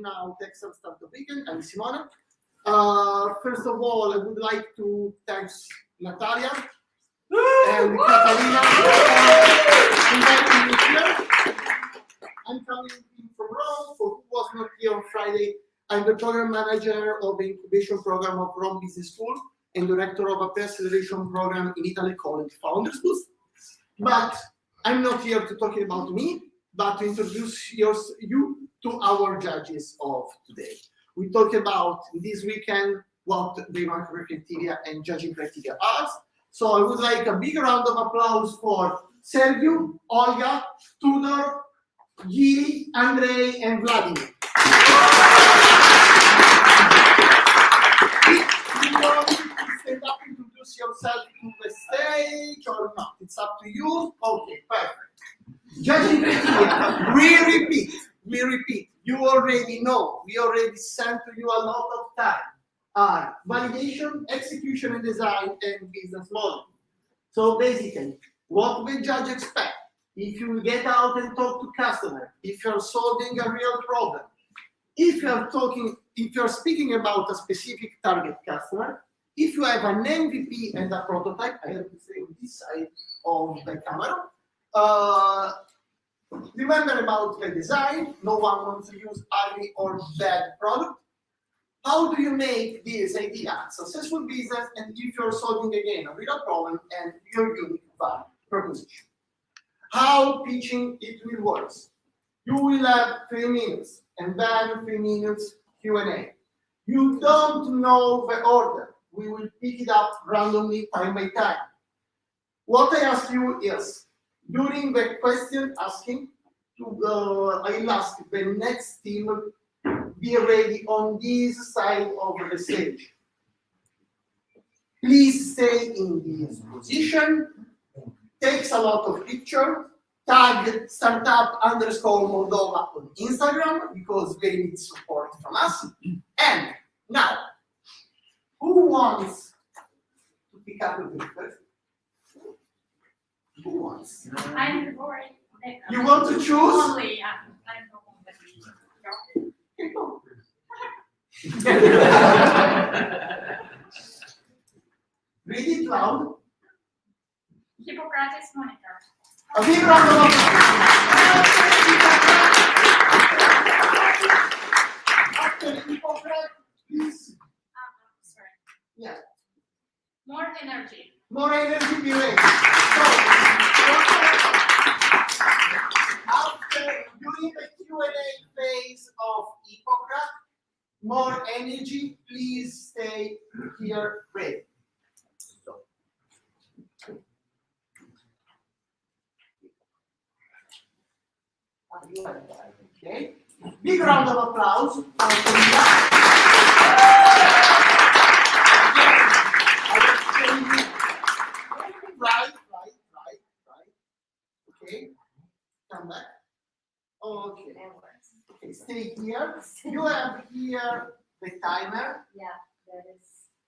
Chisinau, Texas, start the weekend. I'm Simona. First of all, I would like to thank Natalia and Catalina for inviting me here. I'm coming in from Rome. For who was not here on Friday, I'm the program manager of the incubation program of Rome Business School and director of a pre-acceleration program in Italy called Founders Boost. But I'm not here to talk about me, but to introduce you to our judges of today. We talk about this weekend what the market criteria and judging criteria are. So I would like a big round of applause for Sergio, Olga, Tudor, Giri, Andrei, and Vladimir. If you want to stand up and introduce yourself to the stage or not, it's up to you. Okay, perfect. Judging criteria, we repeat. You already know, we already sent to you a lot of time. Validation, execution and design, and business model. So basically, what the judge expect? If you get out and talk to customer, if you're solving a real problem, if you're speaking about a specific target customer, if you have an MVP and a prototype, I have to say on this side of the camera. Remember about the design. No one wants to use ugly or bad product. How do you make this idea a successful business? And if you're solving again a real problem and your unique value proposition, how pitching it will work? You will have 3 minutes and then 3 minutes Q&A. You don't know the order. We will pick it up randomly time by time. What I ask you is, during the question asking, I'll ask the next team be ready on this side of the stage. Please stay in this position. Takes a lot of pictures. Tag startup_Moldova on Instagram because they need support from us. And now, who wants to pick up the first? Who wants? I'm bored. You want to choose? Only, I'm Read it loud. Hippocrates monitor. A big round of applause. After Hippocrates, please. Sorry. Yeah. More energy. More energy, be ready. So, after during the Q&A phase of Hippocrates, more energy, please stay here ready. Okay. Big round of applause for Right. Okay. Come back. Okay. Okay, stay here. You have here the timer. Yeah, that is.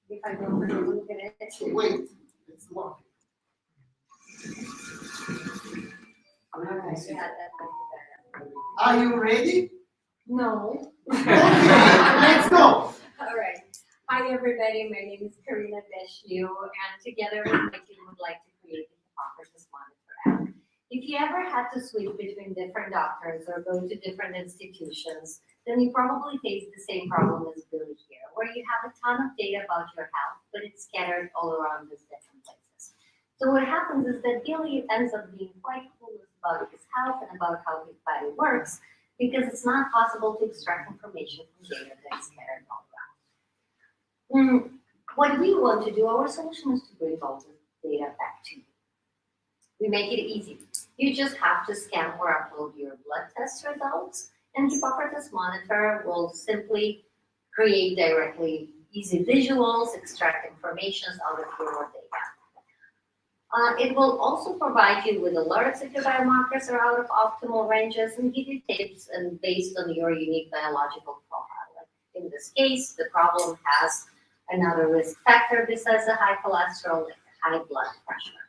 If I don't really look at it. Wait, it's long. Are you ready? No. Okay, let's go. All right. Hi, everybody. My name is Karina Beshliu, and together with my team would like to create the Hippocrates Monitor app. If you ever had to switch between different doctors or go to different institutions, then you probably face the same problem as Billy here, where you have a ton of data about your health, but it's scattered all around these different places. So what happens is that Billy ends up being quite clueless about his health and about how his body works, because it's not possible to extract information from data that is scattered all around. What we want to do, our solution is to bring all this data back to you. We make it easy. You just have to scan or upload your blood test results, and Hippocrates Monitor will simply create directly easy visuals, extract information out of your data. It will also provide you with alerts if your biomarkers are out of optimal ranges and give you tips and based on your unique biological profile. Like in this case, the problem has another risk factor besides the high cholesterol, like high blood pressure.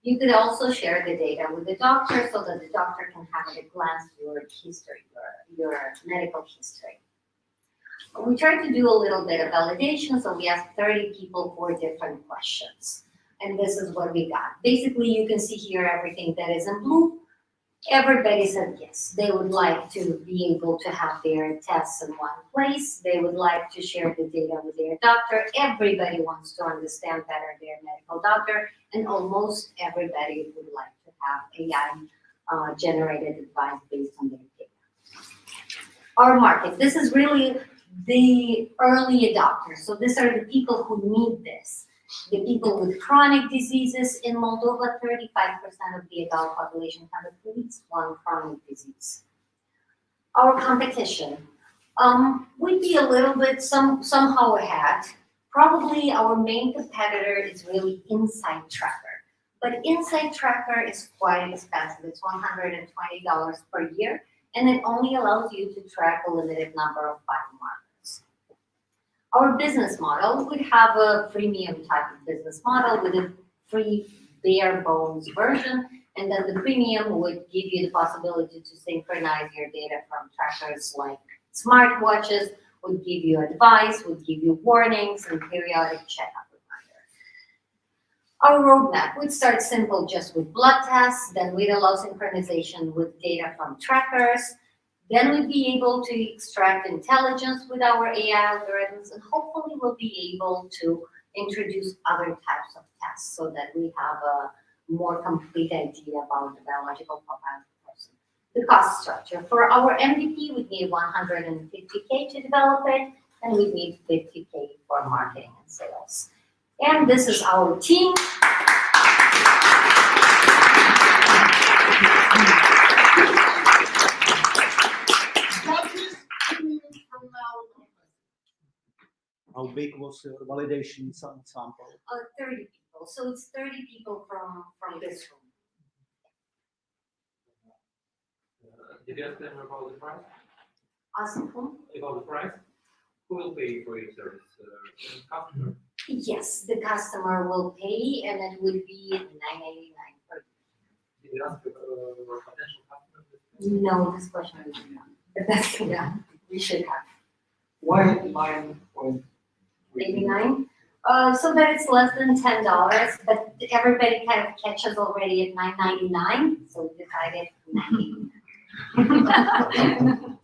You could also share the data with the doctor so that the doctor can have at a glance your history, your medical history. We tried to do a little bit of validation, so we asked 30 people 4 different questions. And this is what we got. Basically, you can see here everything that is in blue. Everybody said yes. They would like to be able to have their tests in one place. They would like to share the data with their doctor. Everybody wants to understand better their medical doctor. And almost everybody would like to have AI generated advice based on their data. Our market, this is really the early adopters. So these are the people who need this. The people with chronic diseases in Moldova, 35% of the adult population have at least one chronic disease. Our competition would be a little bit somehow ahead. Probably our main competitor is really Insight Tracker. But Insight Tracker is quite expensive. It's $120 per year, and it only allows you to track a limited number of biomarkers. Our business model would have a freemium type of business model with a free bare bones version, and then the premium would give you the possibility to synchronize your data from trackers like smartwatches, would give you advice, would give you warnings and periodic checkup reminders. Our roadmap would start simple just with blood tests, then we'd allow synchronization with data from trackers. Then we'd be able to extract intelligence with our AI algorithms, and hopefully we'll be able to introduce other types of tests so that we have a more complete idea about the biological profile of the person. The cost structure. For our MVP, we'd need $150K to develop it, and we'd need $50K for marketing and sales. And this is our team. How big was the validation sample? 30 people. So it's 30 people from this room. Did you ask them about the price? Awesome. Who? About the price? Who will pay for your service? The customer? Yes, the customer will pay, and it would be $9.99 per Did you ask potential customers? year. No, this question is not. But that's we should have. Why 9.89? 89. So that it's less than $10, but everybody kind of catches already at $9.99, so we decided $9.89.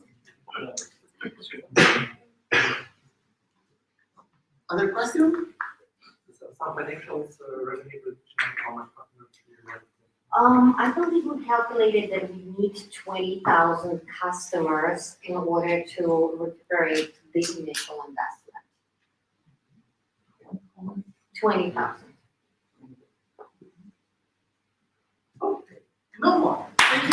Other question? Some financials revenue with how much customers do you have? I believe we calculated that we need 20,000 customers in order to recuperate the initial investment. 20,000. Okay. No more. Thank you.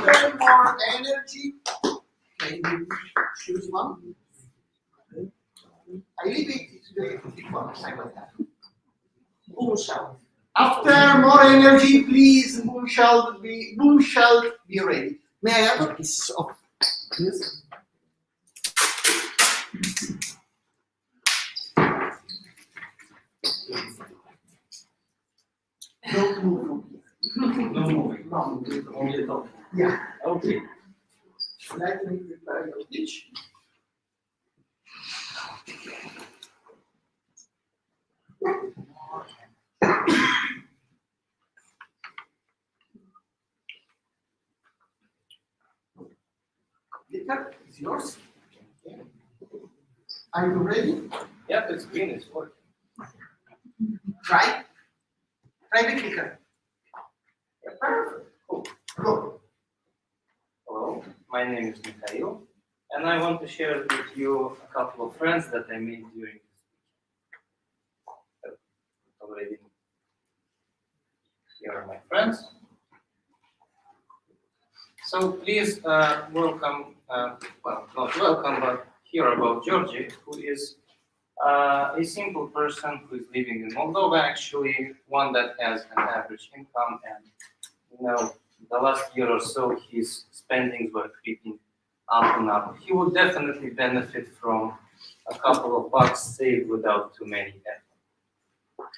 And more energy. Can you choose one? I leave it for a second. Boomshell. After more energy, please, boomshell be ready. May I have a piece of this? Don't move. No moving. No. Only talking. Yeah. Okay. Let me prepare your dish. Liquor is yours. Are you ready? Yep, it's green, it's working. Try. Try the liquor. Yeah, perfect. Cool. Go. Hello, my name is Mikhail, and I want to share with you a couple of friends that I made during this week. Already, here are my friends. So please welcome, well, not welcome, but hear about Georgie, who is a simple person who is living in Moldova, actually one that has an average income, and the last year or so his spendings were creeping up and up. He would definitely benefit from a couple of bucks saved without too many effort.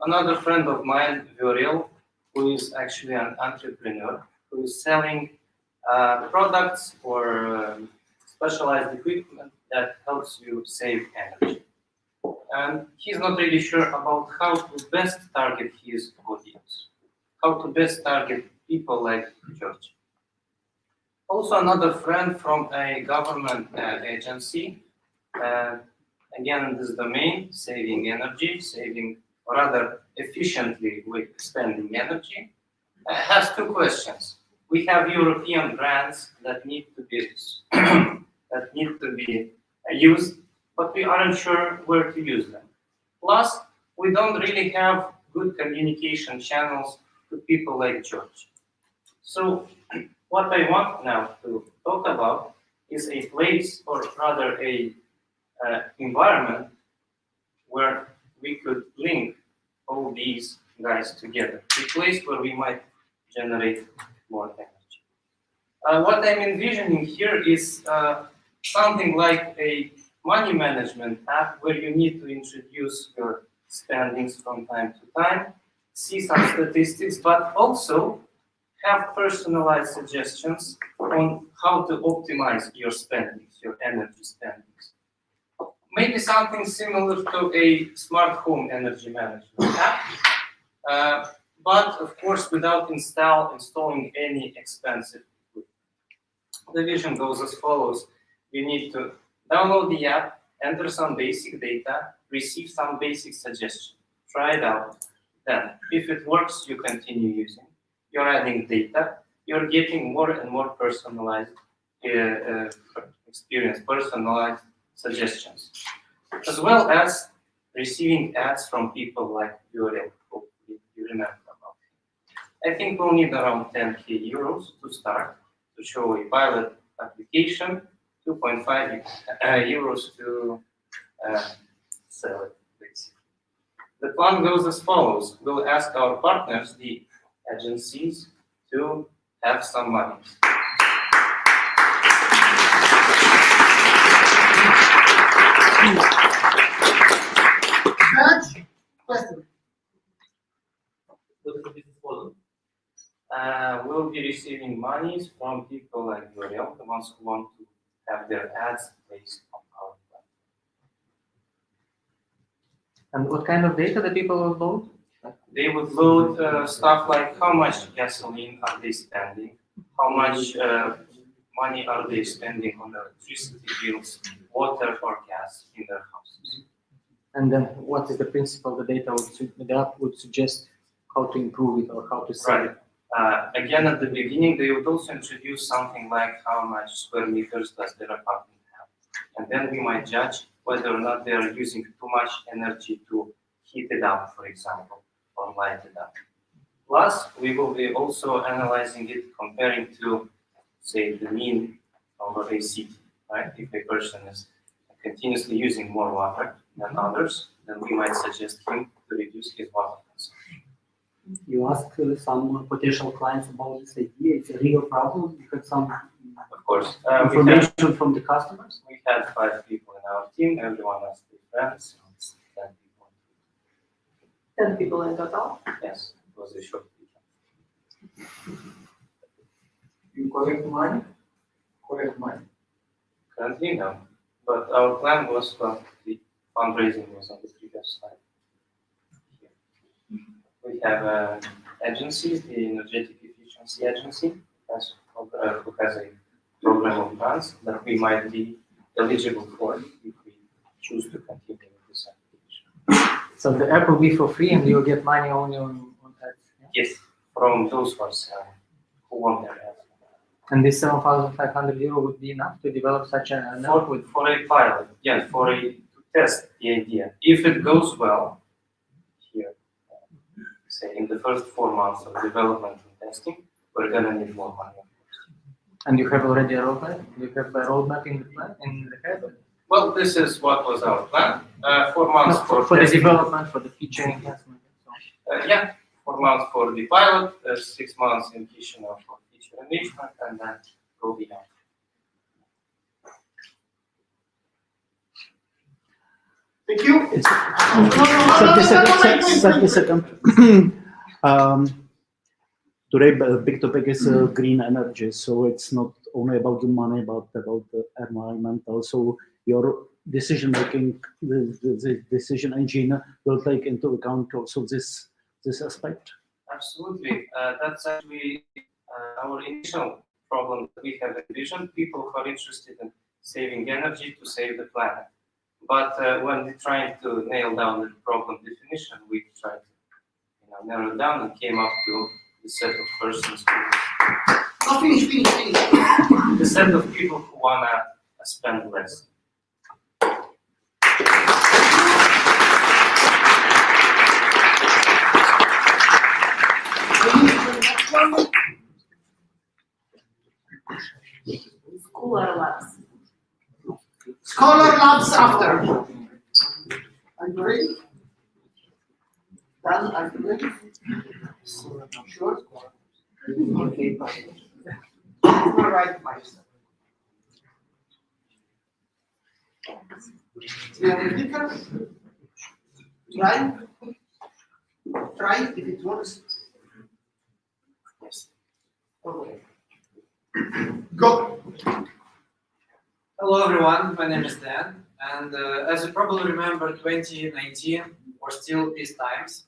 Another friend of mine, Viorel, who is actually an entrepreneur, who is selling products or specialized equipment that helps you save energy. And he's not really sure about how to best target his audience, how to best target people like George. Also, another friend from a government agency, again in this domain, saving energy, saving rather efficiently with spending energy, has two questions. We have European brands that need to be used, but we aren't sure where to use them. Plus, we don't really have good communication channels to people like George. So, what I want now to talk about is a place, or rather a environment, where we could link all these guys together. A place where we might generate more energy. What I'm envisioning here is something like a money management app where you need to introduce your spendings from time to time, see some statistics, but also have personalized suggestions on how to optimize your spendings, your energy spendings. Maybe something similar to a smart home energy management app, but of course without installing any expensive equipment. The vision goes as follows. You need to download the app, enter some basic data, receive some basic suggestions, try it out. Then, if it works, you continue using. You're adding data, you're getting more and more personalized experience, personalized suggestions, as well as receiving ads from people like Viorel, hopefully you remember about him. I think we'll need around 10k euros to start, to show a pilot application, 2.5 euros to sell it, basically. The plan goes as follows. We'll ask our partners, the agencies, to have some money. Judge, question. What is the business model? We'll be receiving monies from people like Viorel, the ones who want to have their ads placed on our platform. And what kind of data the people will load? They would load stuff like how much gasoline are they spending, how much money are they spending on electricity bills, water or gas in their houses. And then what is the principle the data the app would suggest how to improve it or how to sell Right. it? Again, at the beginning, they would also introduce something like how much square meters does their apartment have. And then we might judge whether or not they are using too much energy to heat it up, for example, or light it up. Plus, we will be also analyzing it, comparing to, say, the mean over a city, right? If a person is continuously using more water than others, then we might suggest him to reduce his water consumption. You ask some potential clients about this idea. It's a real problem. You had some Of course, information from the customers. we had 5 people in our team, everyone has 3 friends, so it's 10 people. 10 people in total. Yes, it was a short weekend. You collect money? Collect money. Currently, no. But our plan was, well, the fundraising was on the previous slide. Here. We have agencies, the Energetic Efficiency Agency, who has a program of grants that we might be eligible for if we choose to continue with this application. So the app will be for free and you'll get money only on ads. Yeah? Yes, from those who are selling, who want their ads. And this 7,500 euro would be enough to develop such an app with. For a pilot, yeah, to test the idea. If it goes well, here, say in the first 4 months of development and testing, we're gonna need more money. And you have already a roadmap? You have a roadmap in the plan, in the head? Well, this is what was our plan. 4 months No, for for the testing. development, for the feature enhancement and so on. Yeah, 4 months for the pilot, 6 months in Chisinau for feature enrichment, and then go beyond. Thank you. It's No, 30 seconds. Today, the big topic is green energy. So it's not only about the money, but about the environmental. So your decision making, the decision engine will take into account also this aspect. Absolutely. That's actually our initial problem that we have envisioned. People who are interested in saving energy to save the planet. But when we tried to nail down the problem definition, we tried to narrow it down and came up to the set of persons No, finish. the set of people who wanna spend less. Scholar labs. Scholar labs after. Are you ready? Dan, are you ready? Sure. Okay. All right, Maestro. Do you have a clicker? Try if it works. Yes. Okay. Go. Hello everyone, my name is Dan, and as you probably remember, 2019 were still peace times,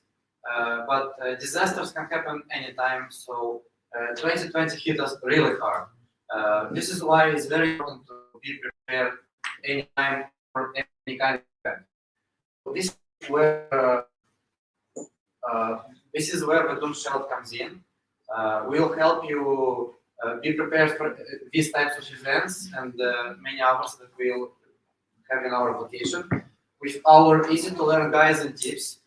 but disasters can happen anytime, so 2020 hit us really hard. This is why it's very important to be prepared anytime for any kind of event. This is where Vadul-lui-Vodă comes in. We'll help you be prepared for these types of events and many others that we'll have in our application with our easy to learn guides and tips,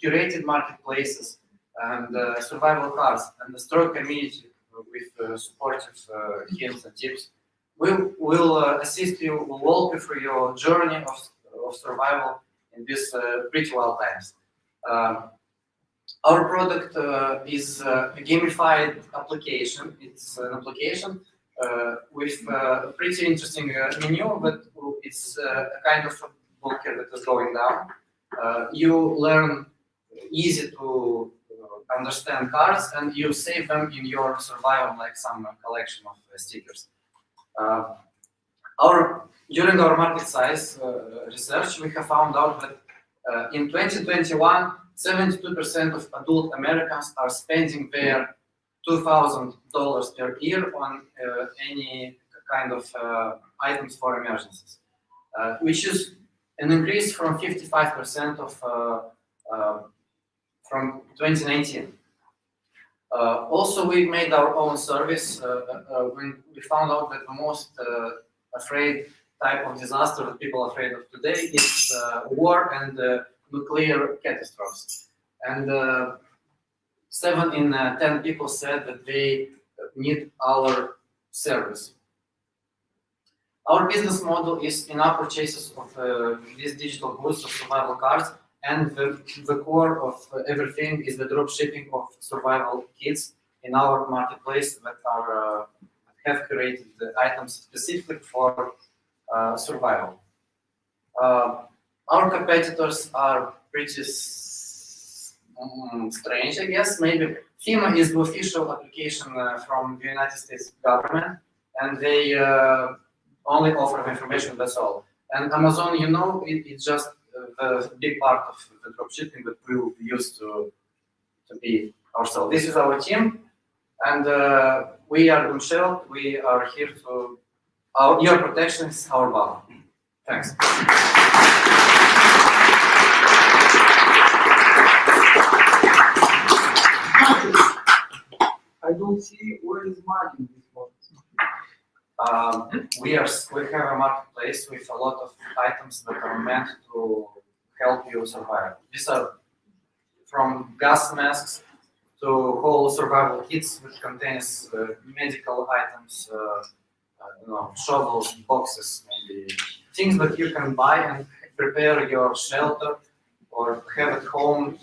curated marketplaces and survival cards and a strong community with supportive hints and tips. We'll assist you, we'll walk you through your journey of survival in these pretty wild times. Our product is a gamified application. It's an application with a pretty interesting menu, but it's a kind of a booklet that is going down. You learn easy to understand cards, and you save them in your survival, like some collection of stickers. During our market size research, we have found out that in 2021, 72% of adult Americans are spending their $2,000 per year on any kind of items for emergencies, which is an increase from 55% from 2019. Also, we made our own service when we found out that the most afraid type of disaster that people are afraid of today is war and nuclear catastrophes. And 7 in 10 people said that they need our service. Our business model is in-app purchases of these digital goods of survival cards, and the core of everything is the drop shipping of survival kits in our marketplace that have curated the items specifically for survival. Our competitors are pretty strange, I guess. Maybe FEMA is the official application from the United States government, and they only offer the information, that's all. And Amazon, it's just the big part of the dropshipping that we will use to be ourselves. This is our team, and we are Vadul-lui-Vodă. We are here to. Your protection is our value. Thanks. I don't see where is margin in this one. We have a marketplace with a lot of items that are meant to help you survive. These are from gas masks to whole survival kits, which contains medical items, shovels, boxes, maybe things that you can buy and prepare your shelter or have at home,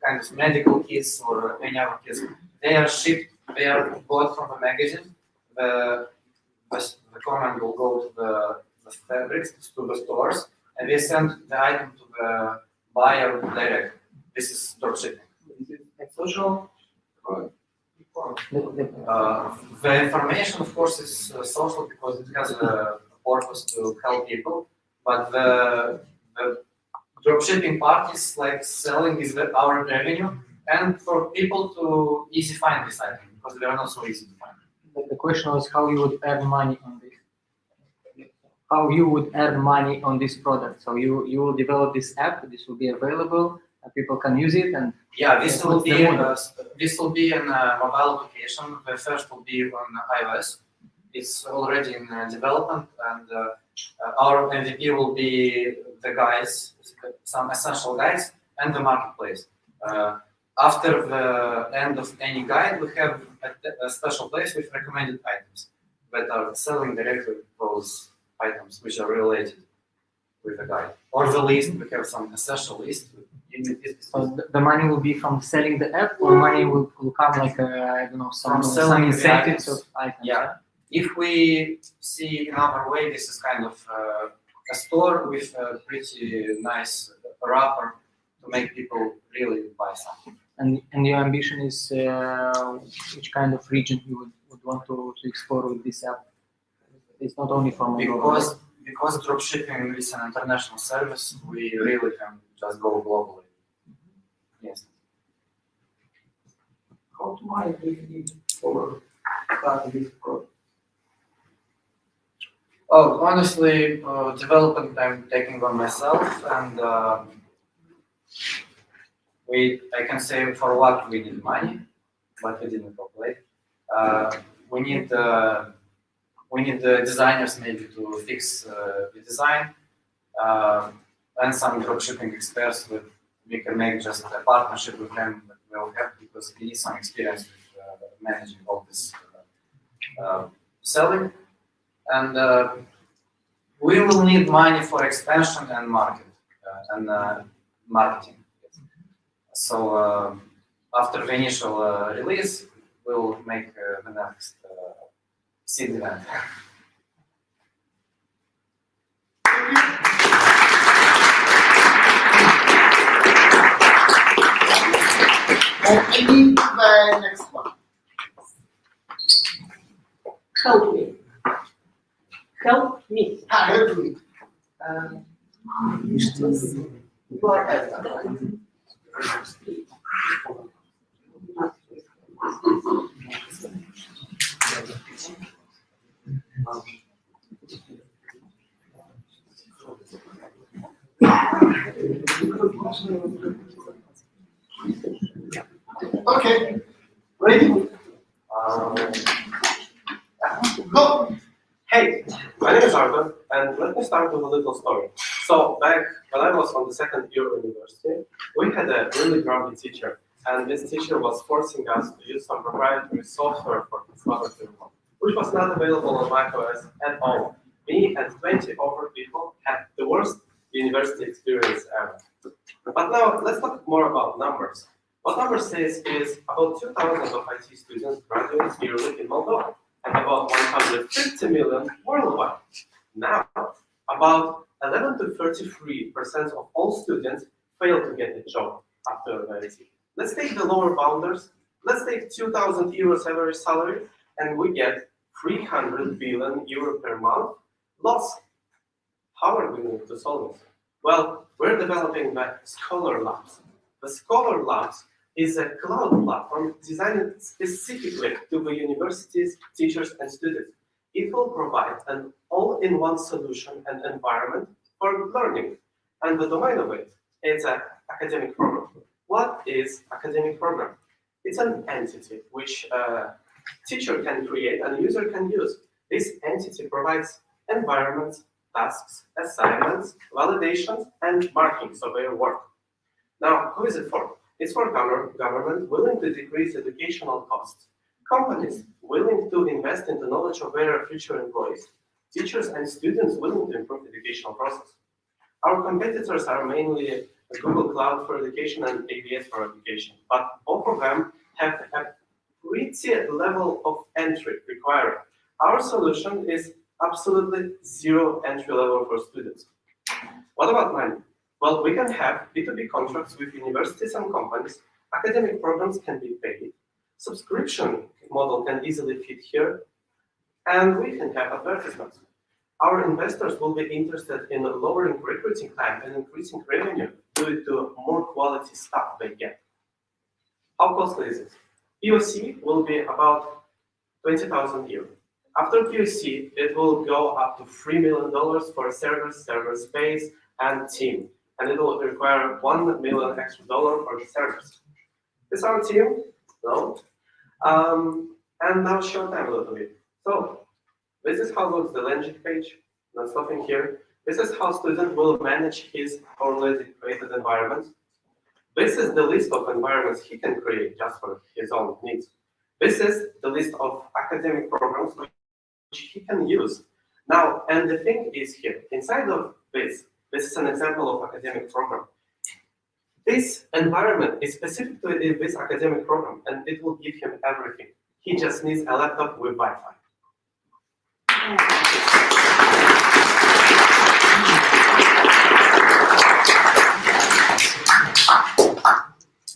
kind of medical kits or any other kits. They are shipped. They are bought from a magazine. The comment will go to the fabrics, to the stores, and we send the item to the buyer direct. This is dropshipping. Social? The information, of course, is social because it has a purpose to help people, but the dropshipping part is like selling is our revenue, and for people to easy find this item because they are not so easy to find. The question was how you would earn money on this. How you would earn money on this product. So you will develop this app. This will be available, and people can use it. And Yeah, this will what's the model? be an mobile application. The first will be on iOS. It's already in development, and our MVP will be the guides, some essential guides, and the marketplace. After the end of any guide, we have a special place with recommended items that are selling directly those items which are related with the guide. Or the list, we have some essential list. so the money will be from selling the app, or money will come like I don't know some From selling the incentives items. of items. Yeah. If we see another way, this is kind of a store with a pretty nice wrapper to make people really buy something. And your ambition is which kind of region you would want to explore with this app? It's not only for Moldova. Because dropshipping is an international service, we really can just go globally. Yes. How to manage this for starting this project? Oh, honestly, development I'm taking on myself, and I can say for what we need money, but we didn't calculate. We need the designers maybe to fix the design, and some dropshipping experts that we can make just a partnership with them that will help because we need some experience with managing all this selling. And we will need money for expansion and marketing. So after the initial release, we'll make the next seed event. I need the next one. Help me. Help me. Help me. Okay, ready? Go. Hey, my name is Arthur, and let me start with a little story. So back when I was on the second year of university, we had a really grumpy teacher, and this teacher was forcing us to use some proprietary software for photography, which was not available on macOS at all. Me and 20 other people had the worst university experience ever. But now let's talk more about numbers. What number says is about 2,000 of IT students graduate yearly in Moldova, and about 150 million worldwide. Now, about 11 to 33% of all students fail to get a job after IT. Let's take the lower boundaries. Let's take 2,000 euros average salary, and we get 300 billion euro per month loss. How are we going to solve it? Well, we're developing the Scholar Labs. The Scholar Labs is a cloud platform designed specifically to the universities, teachers, and students. It will provide an all-in-one solution and environment for learning. And the domain of it is an academic program. What is academic program? It's an entity which a teacher can create and a user can use. This entity provides environments, tasks, assignments, validations, and markings of their work. Now, who is it for? It's for government willing to decrease educational costs, companies willing to invest in the knowledge of their future employees, teachers and students willing to improve the educational process. Our competitors are mainly Google Cloud for Education and AWS for Education, but both of them have a pretty level of entry required. Our solution is absolutely zero entry level for students. What about money? Well, we can have B2B contracts with universities and companies. Academic programs can be paid. Subscription model can easily fit here. And we can have advertisements. Our investors will be interested in lowering recruiting time and increasing revenue due to more quality staff they get. How costly is it? POC will be about 20,000 euros. After POC, it will go up to $3 million for servers, server space, and team. And it will require $1 million extra for the servers. Is our team? No. And now show time a little bit. So this is how looks the landing page. Not stopping here. This is how student will manage his already created environment. This is the list of environments he can create just for his own needs. This is the list of academic programs which he can use. Now, and the thing is here, inside of this is an example of academic program. This environment is specific to this academic program, and it will give him everything. He just needs a laptop with Wi-Fi.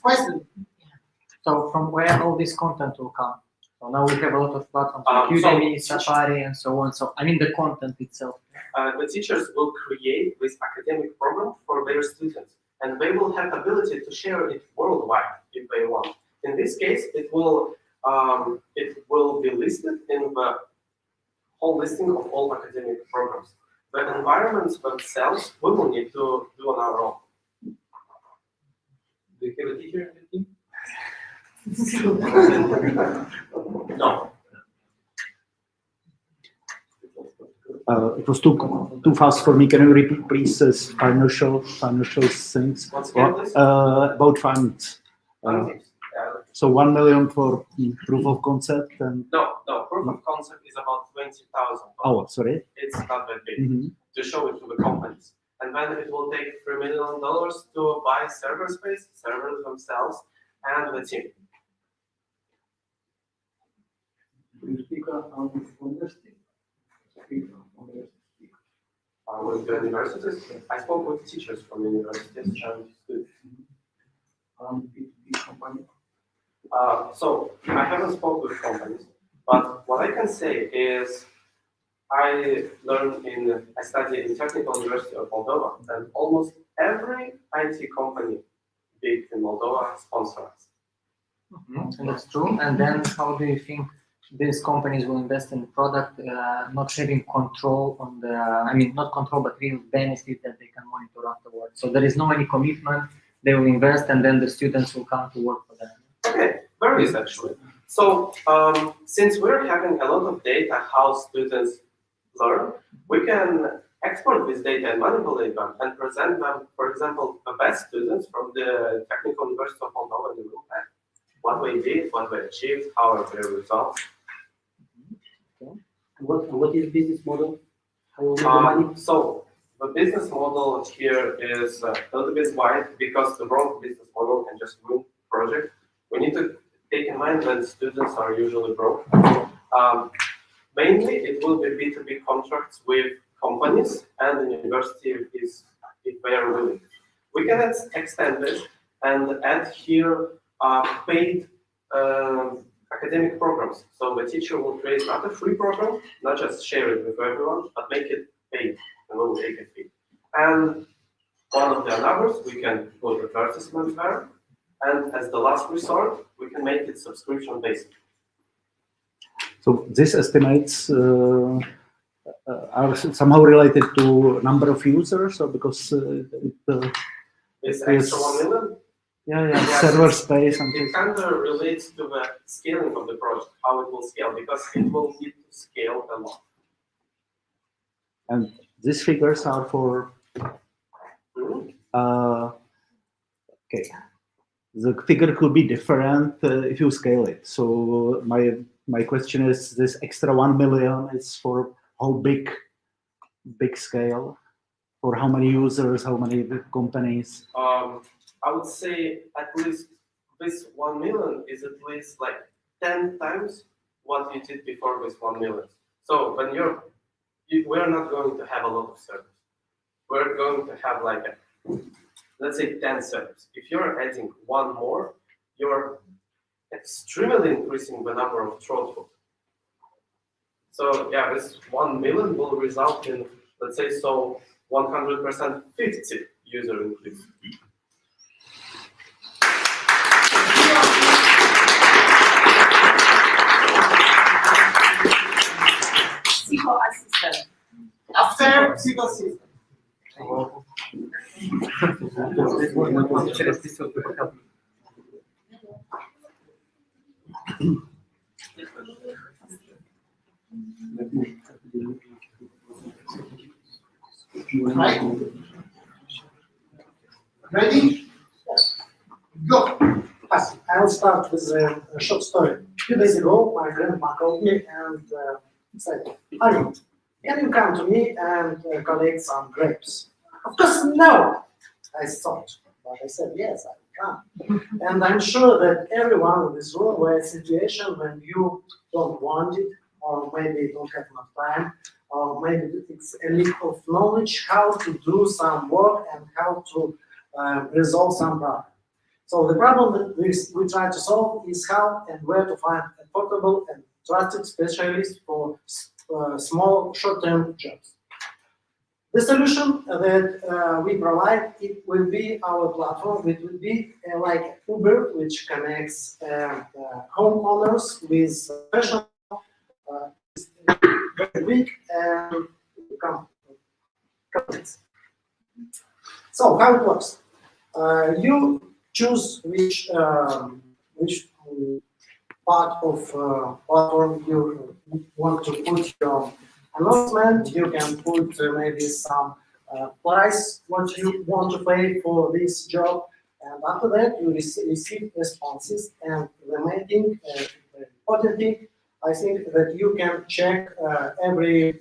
Question. So from where all this content will come? So now we have a lot of platforms, So- Udemy, Safari, and so on. So I mean the content itself. The teachers will create this academic program for their students, and they will have ability to share it worldwide if they want. In this case, it will be listed in the whole listing of all academic programs. The environments themselves we will need to do on our own. Do you have a teacher in the team? No. It was too fast for me. Can you repeat, please, financial things? Once again, please. About funds. So 1 million for proof of concept and No, proof of concept is about 20,000. oh, sorry. It's not that big Mhm. to show it to the companies. And then it will take $3 million to buy server space, servers themselves, and the team. Do you speak on this university? Speak on university. With the universities, I spoke with teachers from universities and students. B2B company. So I haven't spoken with companies, but what I can say is I studied in Technical University of Moldova, and almost every IT company big in Moldova sponsors us. And that's true. And then how do you think these companies will invest in product, not having control on the, I mean, not control, but real benefit that they can monitor afterwards? So there is no any commitment, they will invest and then the students will come to work for them. Okay, there is actually. So since we're having a lot of data how students learn, we can export this data and manipulate them and present them, for example, the best students from the Technical University of Moldova in the room, what they did, what they achieved, how are their results. What is business model? How will you make the money? So the business model here is a little bit wide because the wrong business model can just ruin project. We need to take in mind that students are usually broke. Mainly, it will be B2B contracts with companies, and the university is if they are willing. We can extend this and add here paid academic programs. So the teacher will create not a free program, not just share it with everyone, but make it paid, and we will take a fee. And one of the numbers, we can put advertisements there, and as the last resort, we can make it subscription-based. So these estimates are somehow related to number of users, or because This extra 1 million, yeah, server space and it kind of relates to the scaling of the project, how it will scale, because it will need to scale a lot. and these figures are for okay. The figure could be different if you scale it. So my question is, this extra 1 million is for how big scale, for how many users, how many companies? I would say at least this 1 million is at least like 10 times what you did before this 1 million. So when we are not going to have a lot of servers. we're going to have like a, let's say 10 servers. If you're adding one more, you're extremely increasing the number of throughput. So yeah, this 1 million will result in, let's say, so 100% 50 user increase. Psycho assistant. After single system. Right? Ready? Go. I'll start with a short story. A few days ago, my grandma called me and said, "Honey, can you come to me and collect some grapes?" Of course, no, I thought, but I said, yes, I can. And I'm sure that everyone in this room were in a situation when you don't want it, or maybe you don't have enough time, or maybe it's a lack of knowledge how to do some work and how to resolve some problem. So the problem that we try to solve is how and where to find a portable and trusted specialist for small short-term jobs. The solution that we provide, it will be our platform. It will be like Uber, which connects homeowners with professional, very quick and companies. So how it works? You choose which part of platform you want to put your announcement. You can put maybe some price what you want to pay for this job, and after that you receive responses. And the main thing, the important thing, I think that you can check every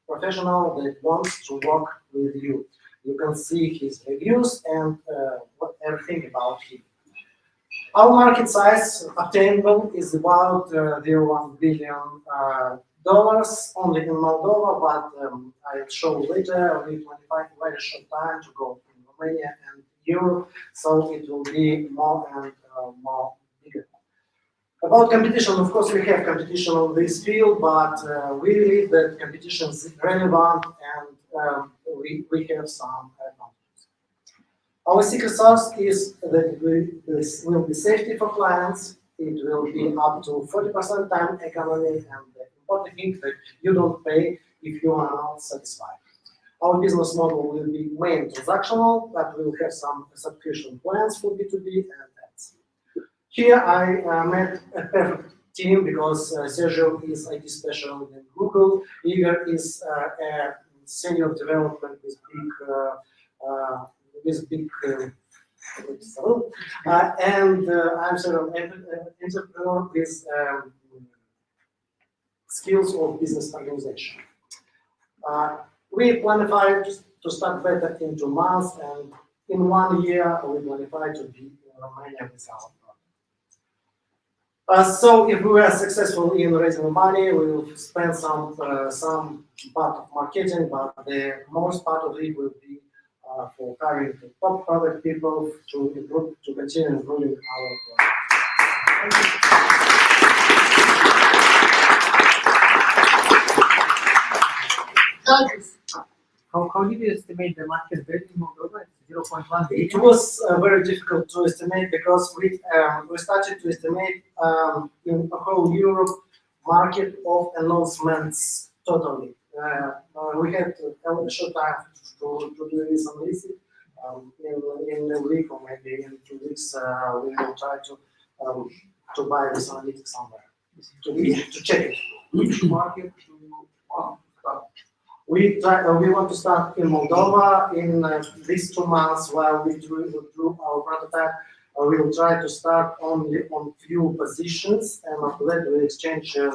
professional that wants to work with you. You can see his reviews and everything about him. Our market size obtainable is about $1 billion only in Moldova, but I'll show later. We qualify very short time to go in Romania and Europe, so it will be more and more bigger. About competition, of course, we have competition on this field, but we believe that competition is relevant and we have some advantages. Our secret sauce is that this will be safety for clients. It will be up to 40% time economy, and the important thing that you don't pay if you are not satisfied. Our business model will be main transactional, but we will have some subscription plans for B2B and ads. Here I met a perfect team because Sergio is IT specialist in Google, Igor is a senior development with big and I'm sort of entrepreneur with skills of business organization. We planify to start better in 2 months, and in 1 year we planify to be in Romania with our product. So if we are successful in raising money, we will spend some part of marketing, but the most part of it will be for hiring the top product people to improve, to continue improving our product. How did you estimate the market value in Moldova? 0.1 billion? It was very difficult to estimate because we started to estimate in whole Europe market of announcements totally. We had a short time to do this analysis. In a week or maybe in 2 weeks, we will try to buy this analytics somewhere to check it. Which market do you want to start? We want to start in Moldova in these 2 months while we do our prototype. We will try to start only on few positions, and after that we exchange the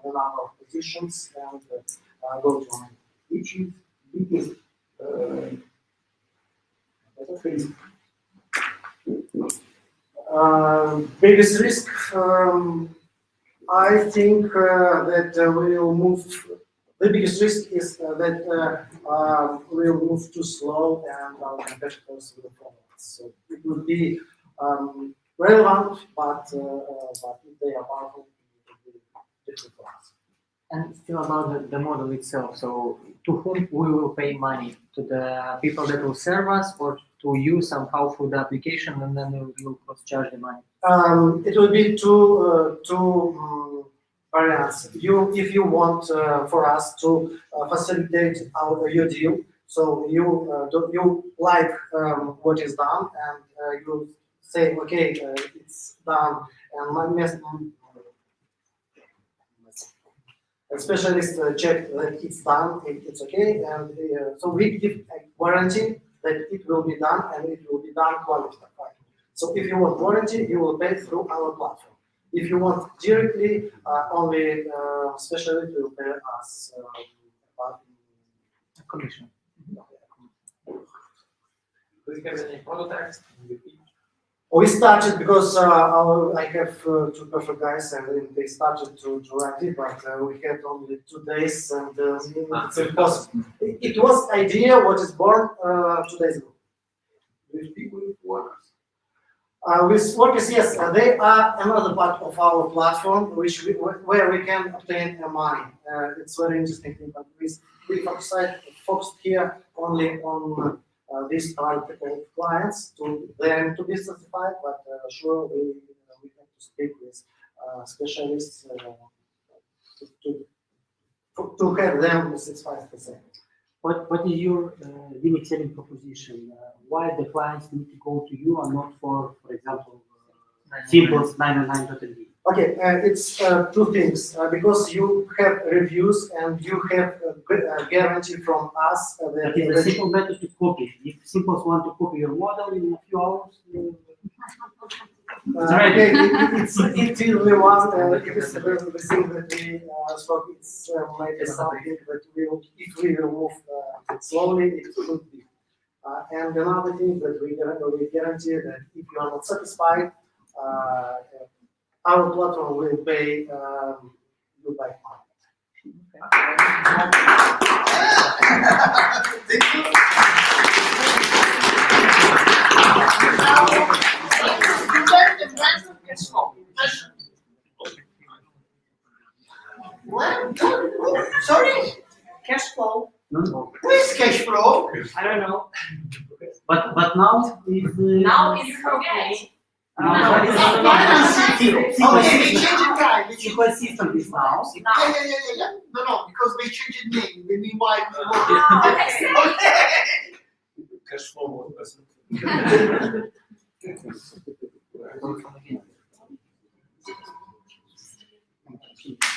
number of positions and go to one. Which is biggest risk? Biggest risk, I think that we will move The biggest risk is that we'll move too slow and our competitors will follow us. So it will be relevant, but if they are powerful, it will be difficult for us. And still about the model itself. So to whom we will pay money? To the people that will serve us, or to you somehow through the application, and then we will cross-charge the money? It will be two variants. If you want for us to facilitate your deal, so you like what is done, and you say, okay, it's done, and a specialist check that it's done, it's okay, and so we give a warranty that it will be done and it will be done qualified. So if you want warranty, you will pay through our platform. If you want directly, only specialist will pay us A commission. Do you have any prototypes? We started because I have two perfect guys and they started to write it, but we had only 2 days and it's impossible. It was idea what is born 2 days ago. Do you speak with workers? With workers, yes, they are another part of our platform, where we can obtain money. It's very interesting thing, but we focused here only on these type of clients to them to be certified, but sure we have to speak with specialists to have them certified. What is your unique selling proposition? Why the clients need to go to you and not for example, Simple's 999.md? Okay, it's two things. Because you have reviews and you have a guarantee from us that That is a simple method to copy. If Simple's want to copy your model in a few hours, okay, it will be one. It is the thing that we spoke. It's maybe something that if we will move slowly, it could be. And another thing that we guarantee that if you are not satisfied, our platform will pay you back money. Thank you. What? Sorry? Cash flow. no. Who is cash flow? I don't know. But now is Now it's okay. now It's not financing. Okay, they changed the time. They changed- Simple system is now. Yeah. No, because they changed the name. The meanwhile, Okay. Cash flow was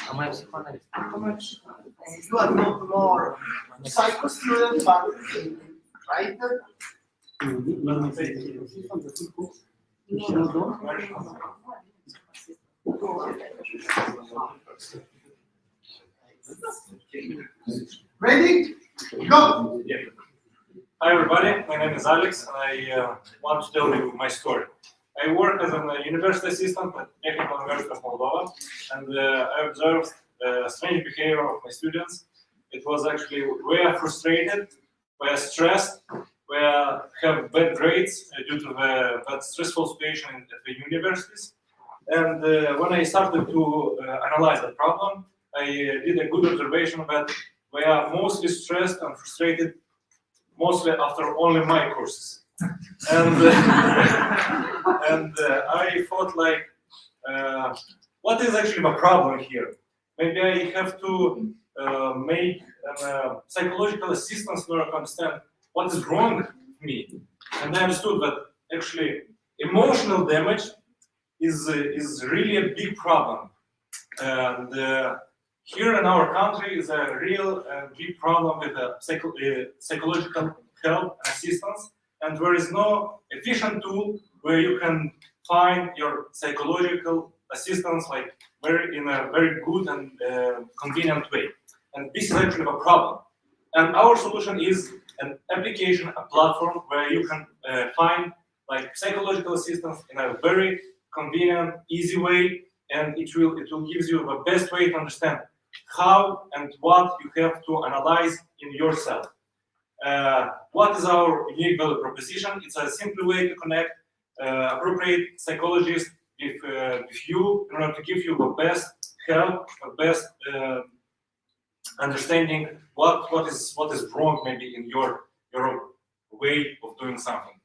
How much? you are not more psycho student, but right? Ready? Go. Hi everybody, my name is Alex and I want to tell you my story. I work as a university assistant at Technical University of Moldova, and I observed the strange behavior of my students. It was actually we are frustrated, we are stressed, we have bad grades due to that stressful situation at the universities. And when I started to analyze the problem, I did a good observation that we are mostly stressed and frustrated mostly after only my courses. And I thought like, what is actually my problem here? Maybe I have to make a psychological assistance in order to understand what is wrong with me. And I understood that actually emotional damage is really a big problem. And here in our country is a real big problem with psychological help and assistance. And there is no efficient tool where you can find your psychological assistance like in a very good and convenient way. And this is actually a problem. And our solution is an application, a platform where you can find like psychological assistance in a very convenient, easy way, and it will give you the best way to understand how and what you have to analyze in yourself. What is our unique value proposition? It's a simple way to connect appropriate psychologists with you in order to give you the best help, the best understanding what is wrong maybe in your way of doing something.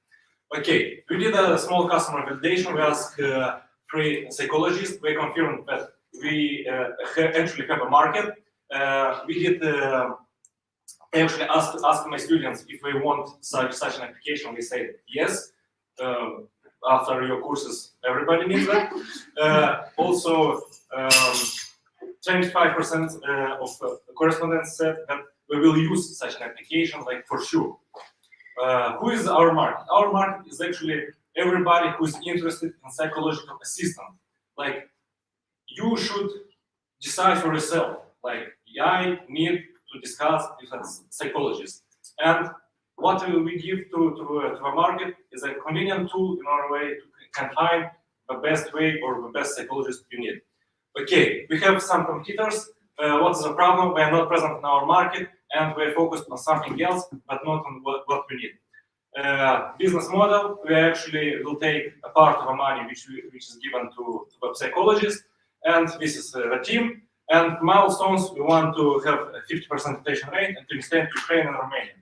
Okay, we did a small customer validation. We asked 3 psychologists. We confirmed that we actually have a market. We did actually ask my students if they want such an application. We said yes. After your courses, everybody needs that. Also, 25% of correspondents said that we will use such an application, like for sure. Who is our market? Our market is actually everybody who is interested in psychological assistance. Like, you should decide for yourself. Like, I need to discuss with a psychologist. And what we give to the market is a convenient tool in our way to can find the best way or the best psychologist you need. Okay, we have some competitors. What is the problem? We are not present in our market and we're focused on something else, but not on what we need. Business model, we actually will take a part of the money which is given to the psychologist, and this is the team. And milestones, we want to have a 50% rotation rate and to extend to Ukraine and Romania.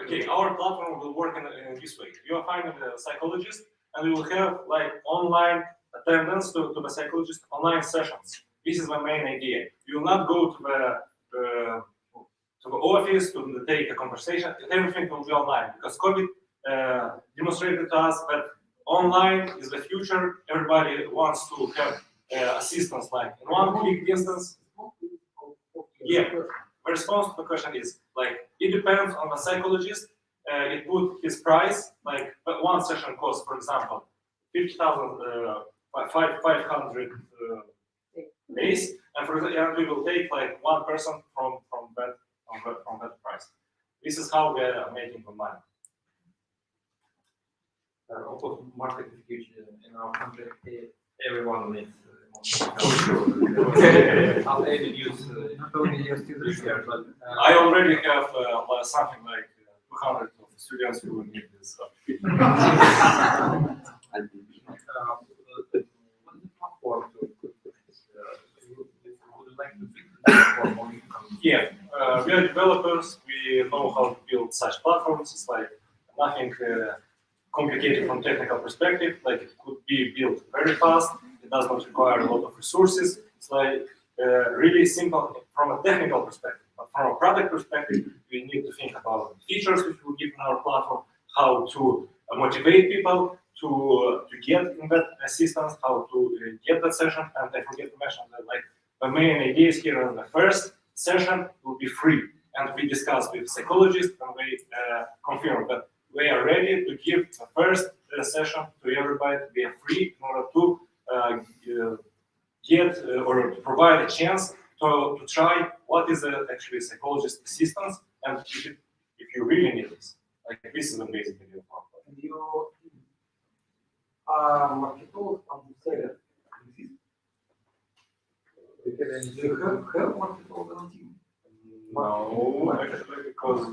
Okay, our platform will work in this way. You are finding a psychologist, and we will have like online attendance to the psychologist, online sessions. This is the main idea. You will not go to the office to take a conversation. Everything will be online because COVID demonstrated to us that online is the future. Everybody wants to have assistance like in one click distance. Yeah. The response to the question is like it depends on the psychologist. It put his price like one session costs, for example, 50,000, 500 days, and for example, we will take like one person from that price. This is how we are making the money. Of course, market is huge in our country. Everyone needs. How they use not only your students here, but I already have something like 200 of students who will need this. Yeah, we are developers. We know how to build such platforms. It's like nothing complicated from technical perspective. Like it could be built very fast. It does not require a lot of resources. It's like really simple from a technical perspective. But from a product perspective, we need to think about features which we give in our platform, how to motivate people to get in that assistance, how to get that session. And I forget to mention that like the main ideas here in the first session will be free. And we discussed with psychologists and we confirmed that we are ready to give the first session to everybody to be free in order to get or to provide a chance to try what is actually psychologist assistance and if you really need this. Like this is the basic idea of our platform. you are marketolog on the side. Do you have marketolog on team? No, actually, because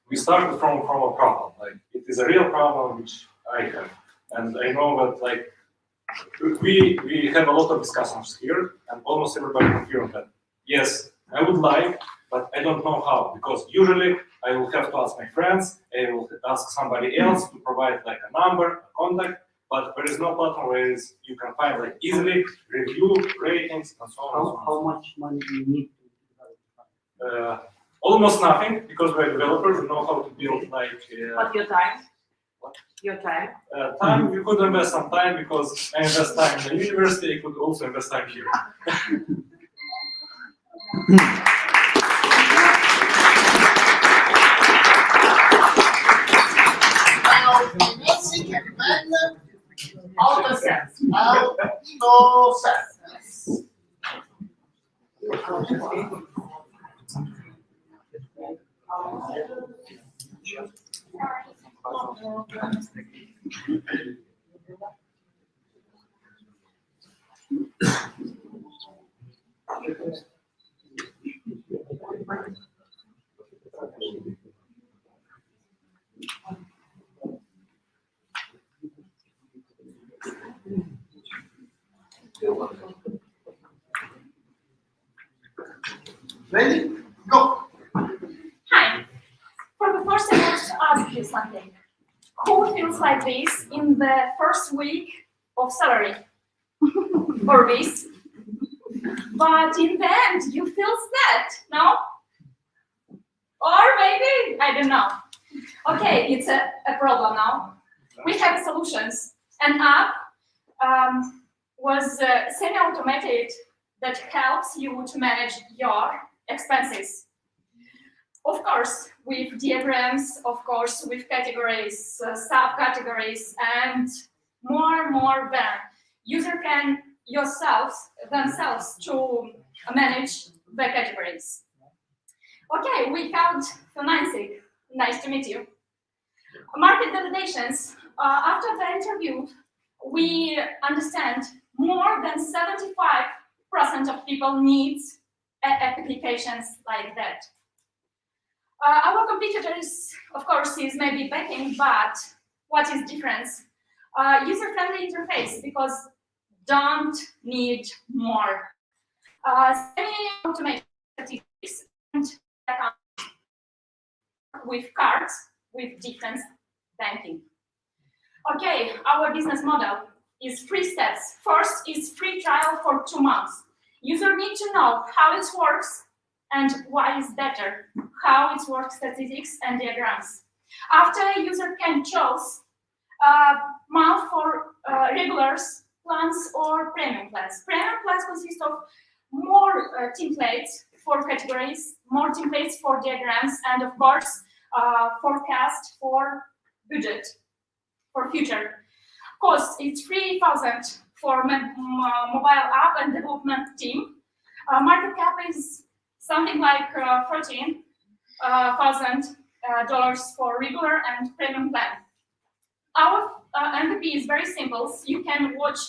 we started from a problem. Like it is a real problem which I have, and I know that like we have a lot of discussions here, and almost everybody confirmed that yes, I would like, but I don't know how, because usually I will have to ask my friends, I will ask somebody else to provide like a number, a contact, but there is no platform where you can find like easily review ratings and so on. How much money do you need to develop? Almost nothing, because we're developers, we know how to build like. But your time? What? Your time? Time, we could invest some time because I invest time in the university, I could also invest time here. Now, Nancy can bend autosense. Autosense. Ready? Go. Hi. For the first, I want to ask you something. Who feels like this in the first week of salary? Or this? But in the end, you feel sad, no? Or maybe, I don't know. Okay, it's a problem now. We have solutions. An app was semi-automated that helps you to manage your expenses. Of course, with diagrams, of course, with categories, subcategories, and more than user can themselves to manage the categories. Okay, we have Nancy. Nice to meet you. Market validations. After the interview, we understand more than 75% of people need applications like that. Our competitors, of course, is maybe backing, but what is difference? User-friendly interface, because don't need more. Semi-automated statistics and with cards with different banking. Okay, our business model is 3 steps. First is free trial for 2 months. User need to know how it works and why it's better, how it works, statistics and diagrams. After, user can choose month for regulars plans or premium plans. Premium plans consist of more templates for categories, more templates for diagrams, and of course, forecast for budget for future. Cost is 3,000 for mobile app and development team. Market cap is something like $13,000 for regular and premium plan. Our MVP is very simple. You can watch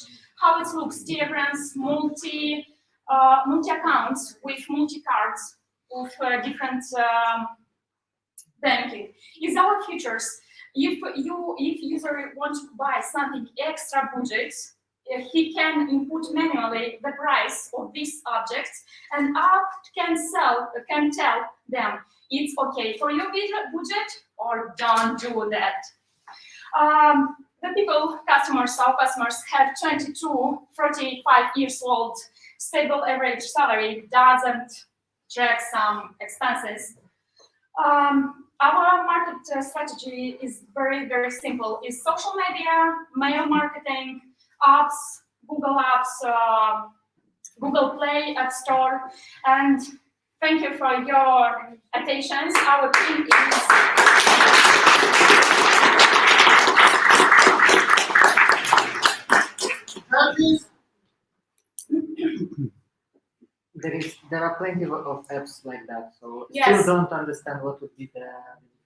how it looks, diagrams, multi accounts with multi cards of different banking. Is our features. If user wants to buy something extra budget, he can input manually the price of these objects, and app can tell them it's okay for your budget or don't do that. The customers have 22, 35 years old, stable average salary, doesn't track some expenses. Our market strategy is very, very simple. It's social media, mail marketing, apps, Google Apps, Google Play, App Store, and thank you for your attention. Our team is There are plenty of apps like that, so yes. Still don't understand what would be the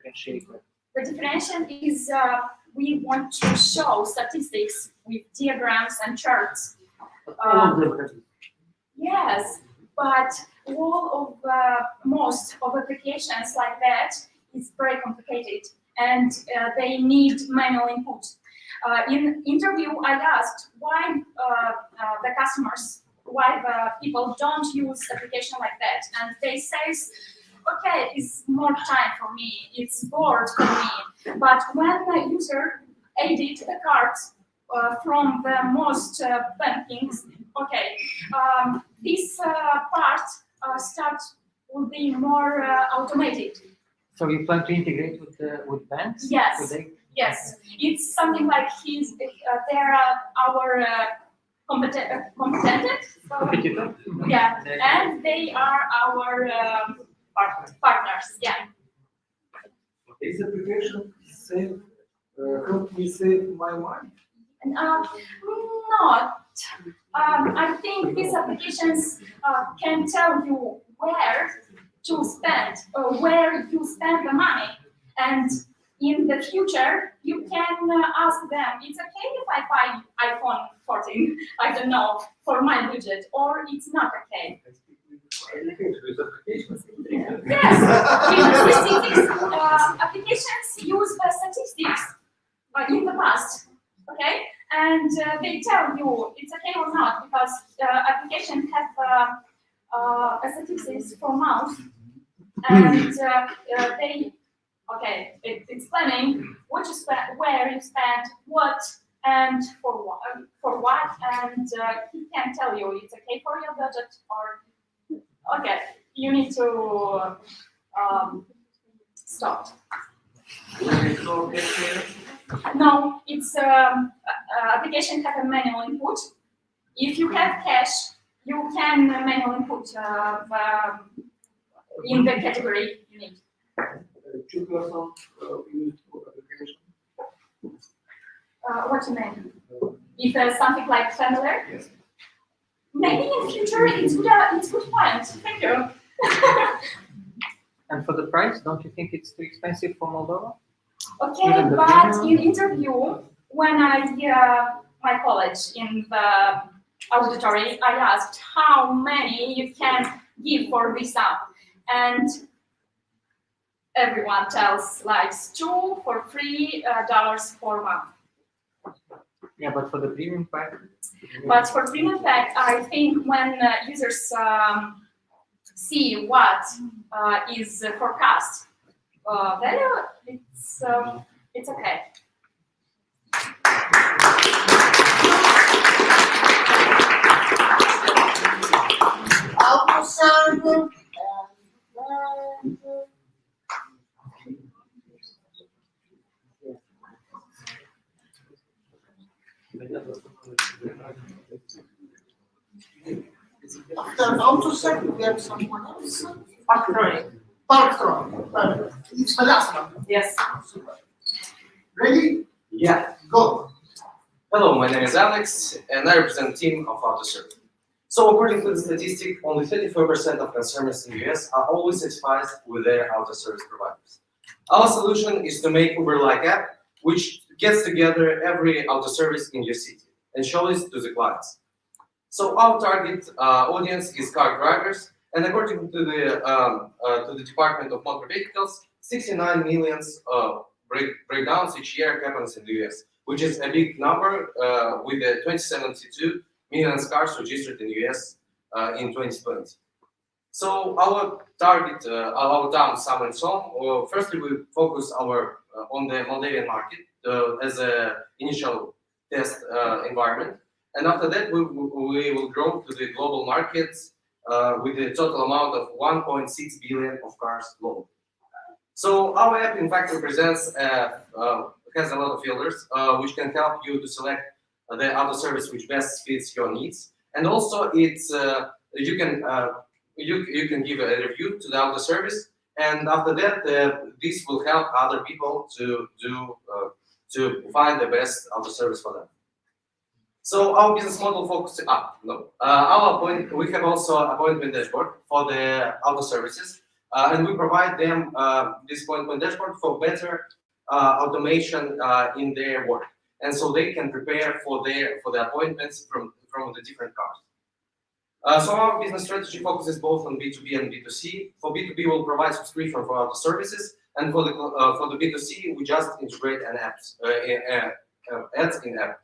differentiator. The differentiation is we want to show statistics with diagrams and charts. Yes, but all of most of applications like that is very complicated, and they need manual input. In interview, I asked why the customers, why the people don't use application like that, and they say, okay, it's more time for me, it's bored for me. But when the user edit the cards from the most bankings, okay, this part will be more automated. So you plan to integrate with banks? Yes. Yes, it's something like they're our competitor. Yeah, and they are our partners. Yeah. Is application save help me save my money? Not. I think these applications can tell you where to spend, where you spend the money. And in the future, you can ask them, it's okay if I buy iPhone 14, I don't know, for my budget, or it's not okay. Yes, with statistics, applications use the statistics in the past, okay? And they tell you it's okay or not, because applications have statistics for month, and they, okay, explaining what you spend, where you spend, what, and for what, and he can tell you it's okay for your budget, or okay, you need to stop. No, it's application have a manual input. If you have cash, you can manual input in the category you need. What you mean? If something like familiar? Yes. Maybe in future it's good point. Thank you. And for the price, don't you think it's too expensive for Moldova? Okay, Even the but premium? in interview, when I my college in the auditory, I asked how many you can give for visa, and everyone tells like $2 for $3 for month. Yeah, but for the premium pack? But for premium pack, I think when users see what is forecast value, it's okay. Auto server and after auto server, we have someone else. Parktronic. It's the last one. Yes. Super. Ready? Yeah. Go. Hello, my name is Alex, and I represent team of AutoServe. So according to the statistic, only 34% of consumers in the US are always satisfied with their auto service providers. Our solution is to make Uber-like app, which gets together every auto service in your city and shows it to the clients. So our target audience is car drivers, and according to the Department of Motor Vehicles, 69 million breakdowns each year happens in the US, which is a big number with the 2072 million cars registered in the US in 2020. So our target, our town, Sum and Som, firstly we focus on the Moldavian market as an initial test environment. And after that, we will grow to the global markets with a total amount of 1.6 billion of cars globally. So our app, in fact, represents, has a lot of filters, which can help you to select the auto service which best fits your needs. And also, it's you can give a review to the auto service, and after that, this will help other people to find the best auto service for them. So our business model focuses we have also appointment dashboard for the auto services, and we provide them this appointment dashboard for better automation in their work, and so they can prepare for the appointments from the different cars. So our business strategy focuses both on B2B and B2C. For B2B, we'll provide subscription for auto services, and for the B2C, we just integrate an ads in app.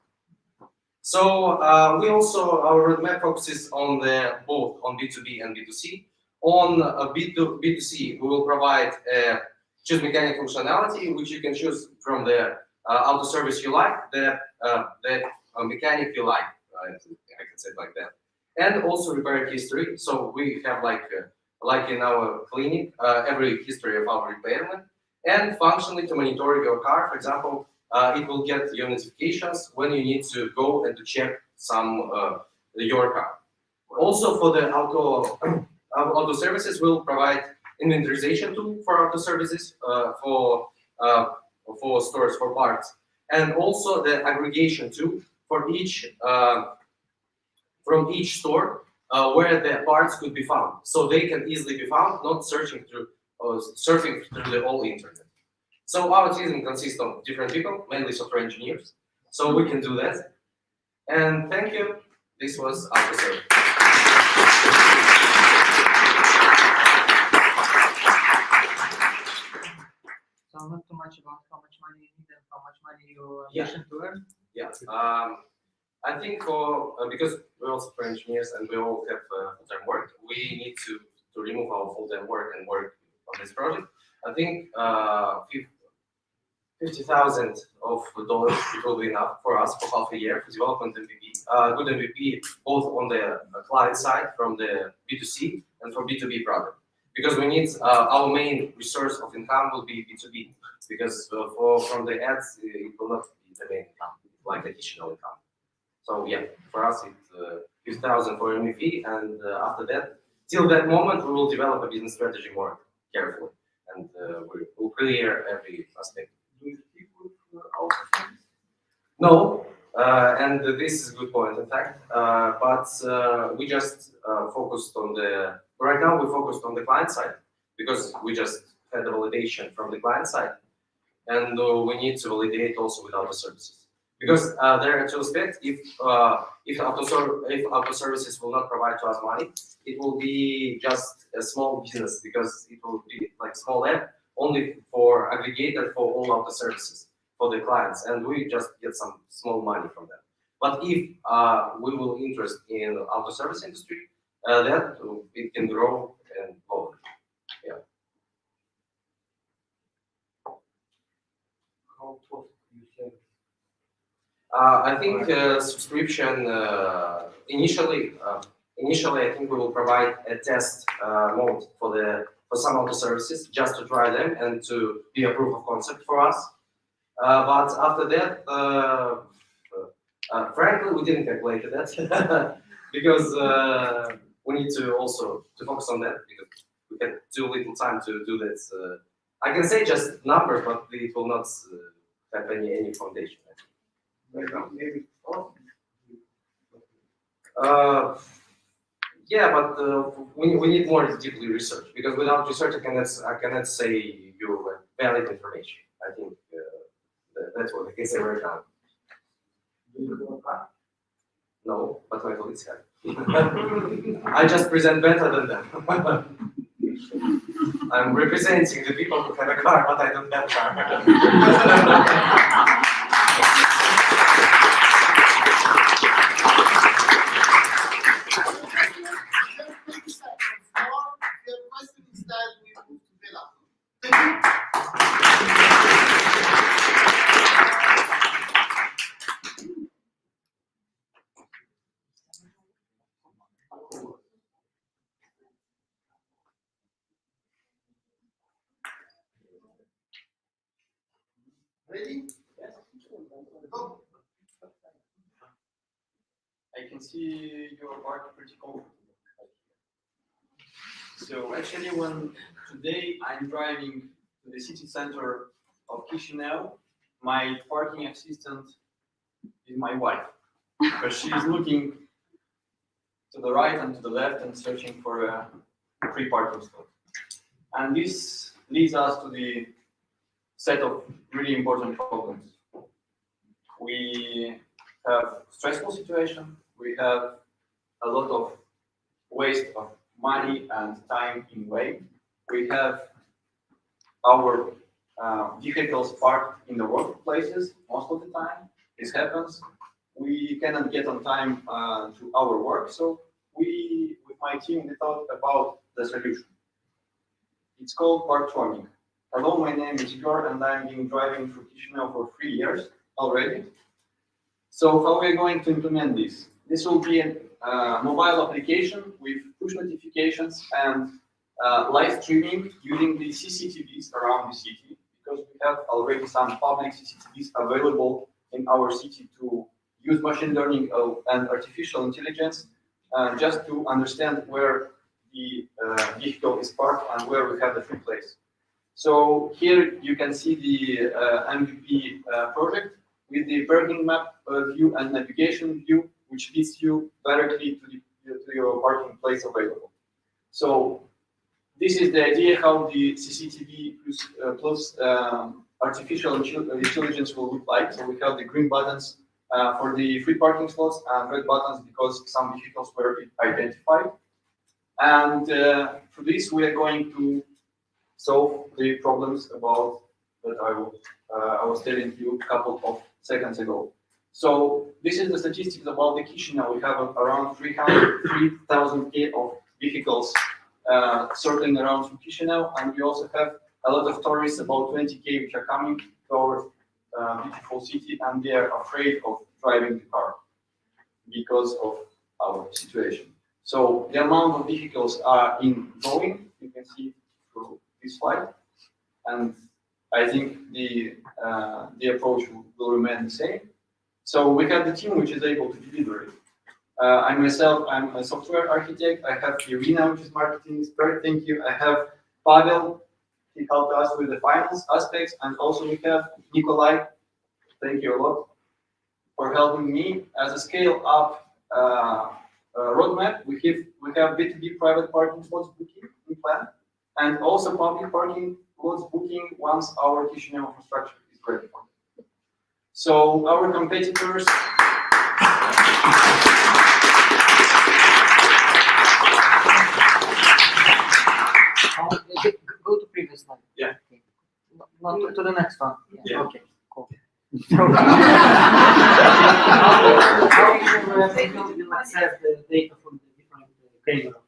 So we also, our roadmap focuses on both on B2B and B2C. On B2C, we will provide choose mechanic functionality, which you can choose from the auto service you like, the mechanic you like, I can say it like that. And also repair history. So we have like in our clinic, every history of our repairment. And functionally to monitor your car, for example, it will get your notifications when you need to go and to check your car. Also for the auto services, we'll provide inventorization tool for auto services for stores for parts, and also the aggregation tool for each from each store where the parts could be found, so they can easily be found, not searching through or surfing through the whole internet. So our team consists of different people, mainly software engineers, so we can do that. And thank you. This was our service. So not too much about how much money you need and how much money you Yeah. ambition to earn. Yeah, I think for because we're also software engineers and we all have full-time work, we need to remove our full-time work and work on this project. I think $50,000 it will be enough for us for half a year for development MVP. Good MVP both on the client side from the B2C and for B2B product. Because we need our main resource of income will be B2B. Because from the ads it will not be the main income, like additional income. So yeah, for us it's 50,000 for MVP, and after that, till that moment, we will develop a business strategy more carefully, and we will clear every aspect. Do you speak with our No, and this is a good point, in fact. But we just focused on the. Right now, we focused on the client side because we just had the validation from the client side, and we need to validate also with other services. Because there are two aspects. If auto services will not provide to us money, it will be just a small business because it will be like small app only for aggregator for all auto services for the clients, and we just get some small money from them. But if we will interest in auto service industry, that it can grow and grow. Yeah. How close you said? I think subscription initially I think we will provide a test mode for some auto services just to try them and to be a proof of concept for us. But after that, frankly, we didn't calculate that because we need to also to focus on that because we had too little time to do this. I can say just numbers, but it will not have any foundation. Maybe Yeah, but we need more deeply research because without research, I cannot say you valid information. I think that's what I can say right now. No, but my colleagues have. I just present better than them. I'm representing the people who have a car, but I don't have a car. Ready? Go. I can see your work pretty comfortable. So actually, today I'm driving to the city center of Chisinau, my parking assistant is my wife, because she is looking to the right and to the left and searching for a free parking spot. And this leads us to the set of really important problems. We have stressful situation. We have a lot of waste of money and time in way. We have our vehicles parked in the workplaces most of the time. This happens. We cannot get on time to our work, so we, with my team, we thought about the solution. It's called park roaming. Hello, my name is Igor, and I've been driving through Chisinau for 3 years already. So how are we going to implement this? This will be a mobile application with push notifications and live streaming using the CCTVs around the city, because we have already some public CCTVs available in our city to use machine learning and artificial intelligence just to understand where the vehicle is parked and where we have the free place. So here you can see the MVP project with the parking map view and navigation view, which leads you directly to the your parking place available. So this is the idea how the CCTV plus artificial intelligence will look like. So we have the green buttons for the free parking slots and red buttons because some vehicles were identified. And for this, we are going to solve the problems about that I was telling you a couple of seconds ago. So this is the statistics about the Chisinau. We have around 3,000 of vehicles circling around through Chisinau, and we also have a lot of tourists, about 20K, which are coming to our beautiful city, and they are afraid of driving the car because of our situation. So the amount of vehicles are growing. You can see through this slide, and I think the approach will remain the same. So we have the team which is able to deliver it. I myself, I'm a software architect. I have Irina, which is marketing expert. Thank you. I have Pavel. He helped us with the finance aspects, and also we have Nikolai. Thank you a lot for helping me as a scale-up roadmap. We have B2B private parking slots booking in plan, and also public parking slots booking once our Chisinau infrastructure is ready for it. So our competitors. Go to previous slide. Yeah. Okay. Not to the next one. Yeah. Okay. Cool. How you access the data from the different cameras?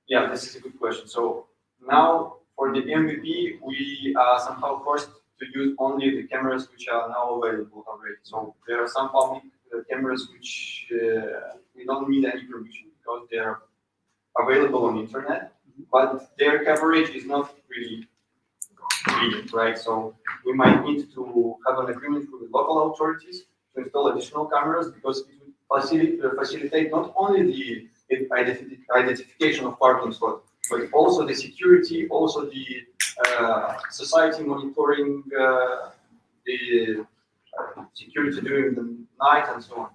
Yeah, this is a good question. So now for the MVP, we are somehow forced to use only the cameras which are now available already. So there are some public cameras which we don't need any permission because they are available on internet, but their coverage is not really big, right? So we might need to have an agreement with the local authorities to install additional cameras because it would facilitate not only the identification of parking slots, but also the security, also the society monitoring the security during the night and so on.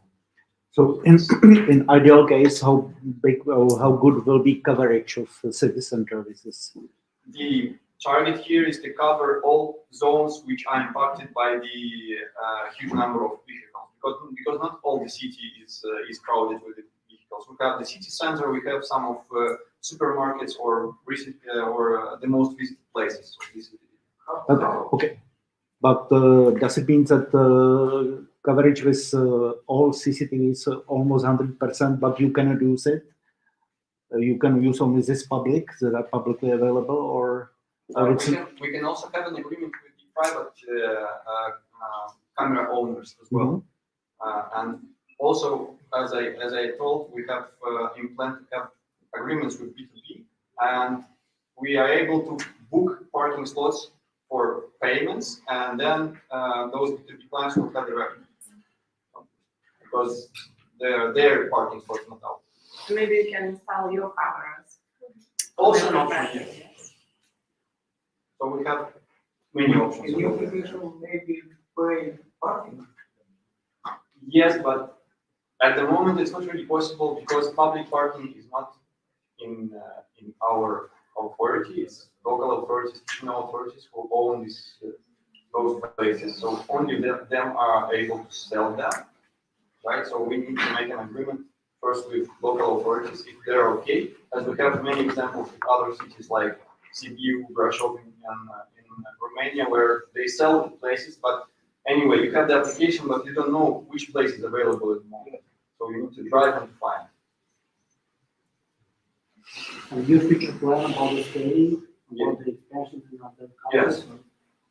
So in ideal case, how big or how good will be coverage of city center services? The target here is to cover all zones which are impacted by the huge number of vehicles, because not all the city is crowded with vehicles. We have the city center, we have some of supermarkets or recent or the most visited places. Okay, but does it mean that coverage with all CCTV is almost 100%, but you cannot use it? You can use only this public that are publicly available, or we can also have an agreement with the private camera owners as well. And also, as I told, we have in plan to have agreements with B2B, and we are able to book parking slots for payments, and then those B2B clients will have the revenue because they're their parking slots, not ours. Maybe you can install your cameras. Also an option, yes. So we have many options. In your application, maybe pay parking. Yes, but at the moment it's not really possible because public parking is not in our authority. It's local authorities, national authorities who own those places. So only them are able to sell them, right? So we need to make an agreement first with local authorities if they're okay, as we have many examples in other cities like Sibiu, Brasov in Romania, where they sell the places, but anyway, you have the application, but you don't know which place is available at the moment. So you need to drive and find. And your future plan about the scaling, about the expansion in other countries?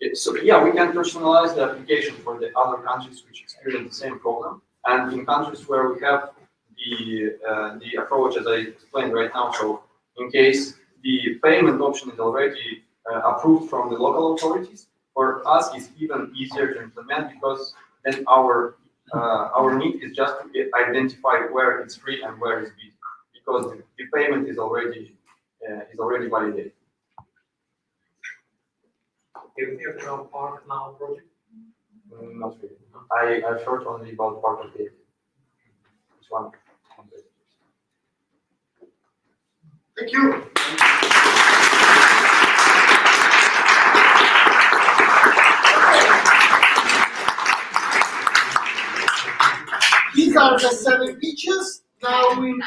Yes. So yeah, we can personalize the application for the other countries which experience the same problem, and in countries where we have the approach as I explained right now. So in case the payment option is already approved from the local authorities, for us it's even easier to implement because then our need is just to identify where it's free and where it's busy, because the payment is already validated. Do you have no Park Now project? Not really. I've heard only about part of it. It's one. Thank you. These are the 7 beaches. Now we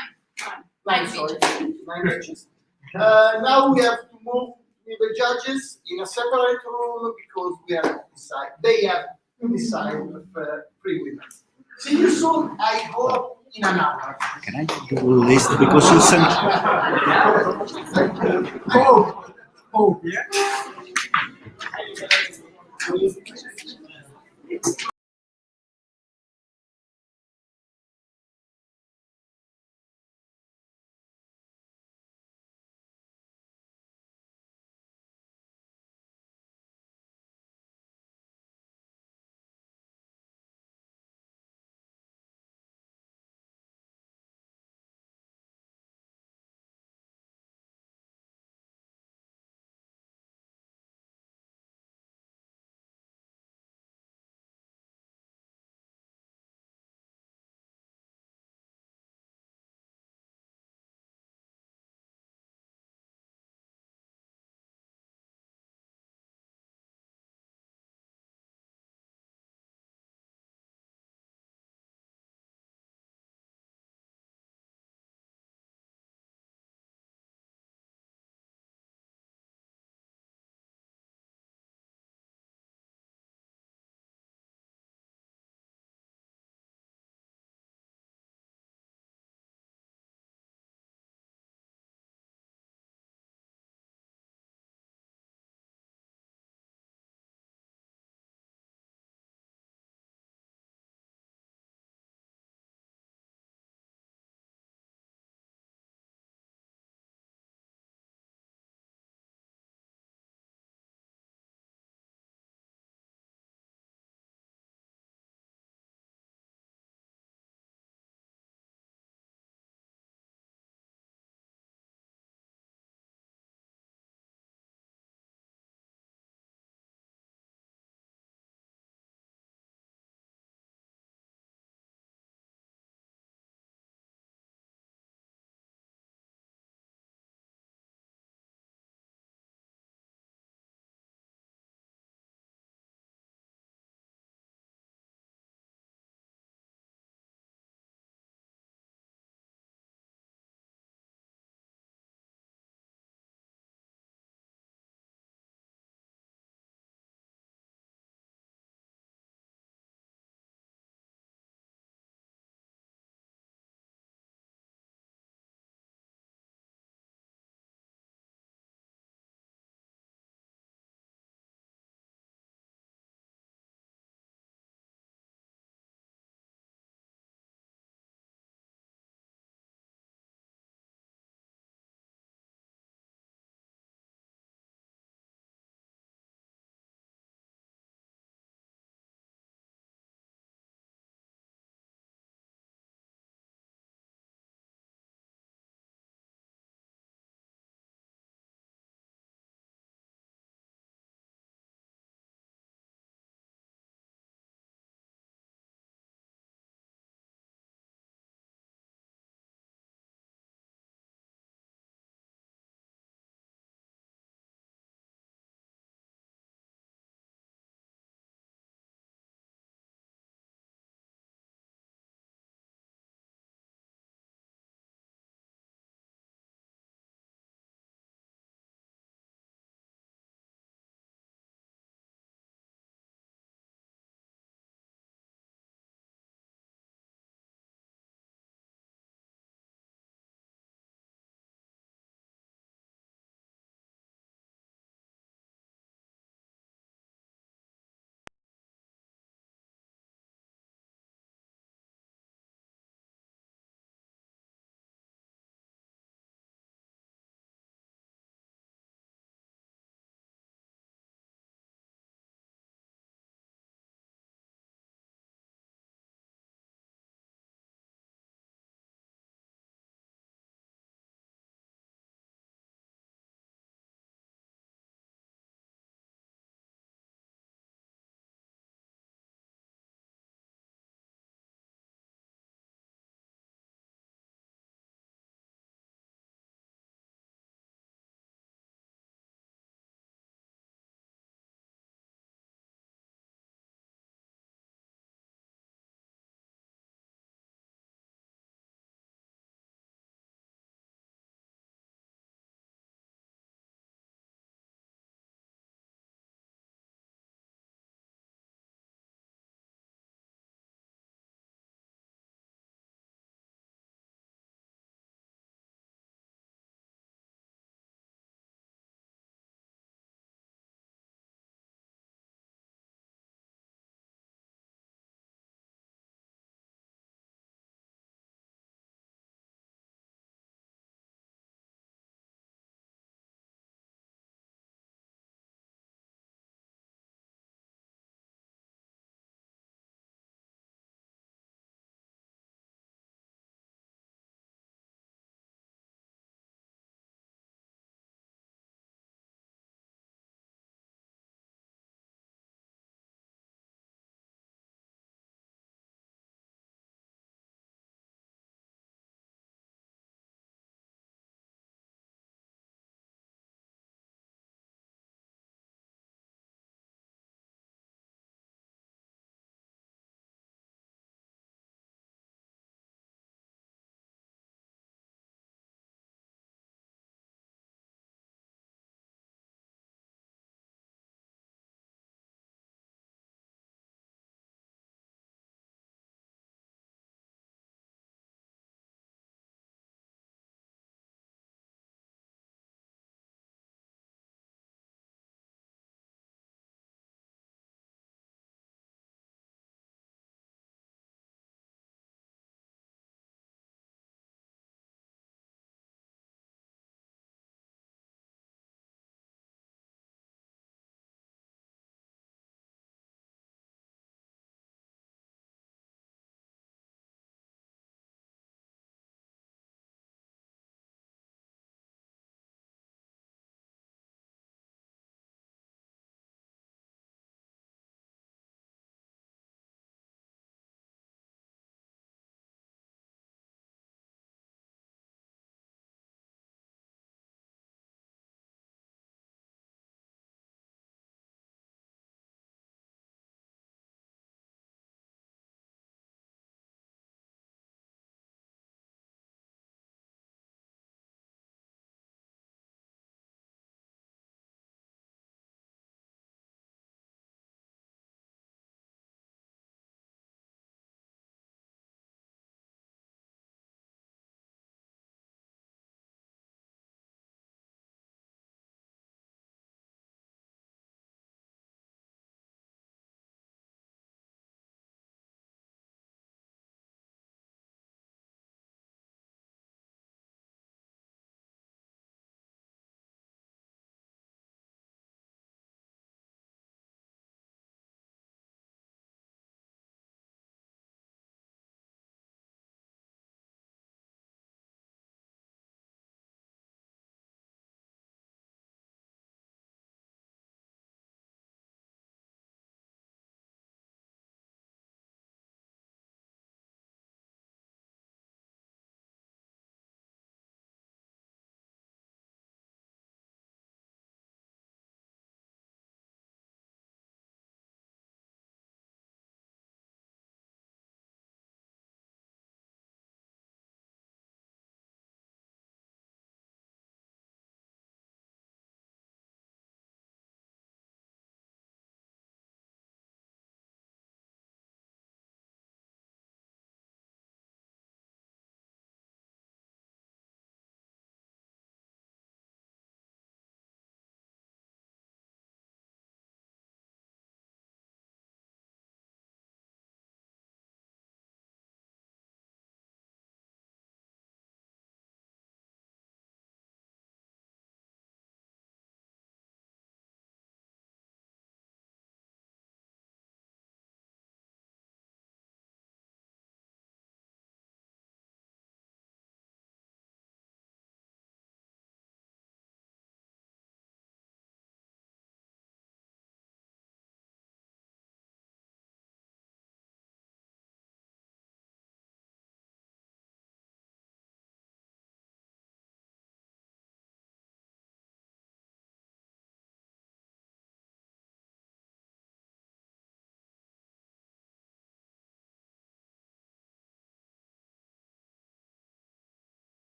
nine beaches. Now we have to move with the judges in a separate room because we have to decide. They have to decide with 3 winners. See you soon. I hope in an hour. Can I do a list because you sent? Yeah.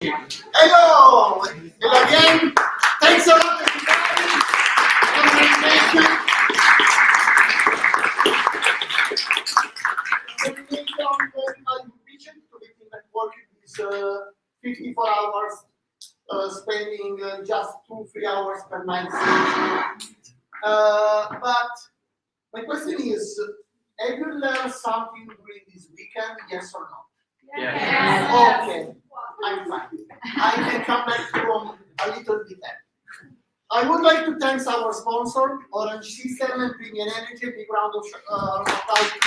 Hello! Hello again. Thanks a lot, everybody. Congratulations. I'm vision to the team that worked these 54 hours, spending just 2-3 hours per night. But my question is, have you learned something during this weekend? Yes or no? Yes. Okay, I'm fine. I can come back from a little bit then. I would like to thank our sponsor, Orange System and Premium Energy. Big round of applause. Our partner.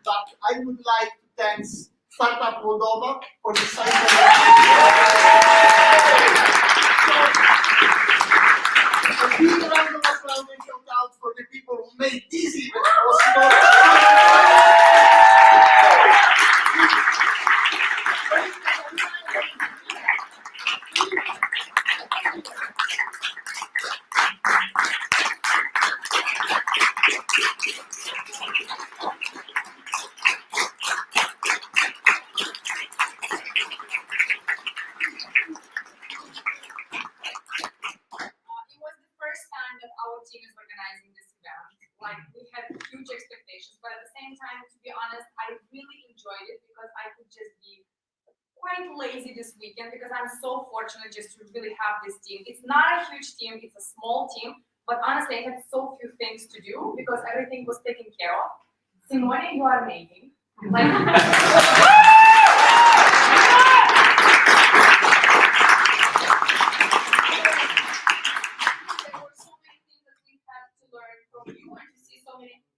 But I would like to thank Startup Moldova for the A big round of applause and shout out for the people who made this event possible. It was the first time that our team is organizing this event. Like, we had huge expectations, but at the same time, to be honest, I really enjoyed it because I could just be quite lazy this weekend because I'm so fortunate just to really have this team. It's not a huge team, it's a small team, but honestly, I had so few things to do because everything was taken care of. Simone, you are amazing. Like,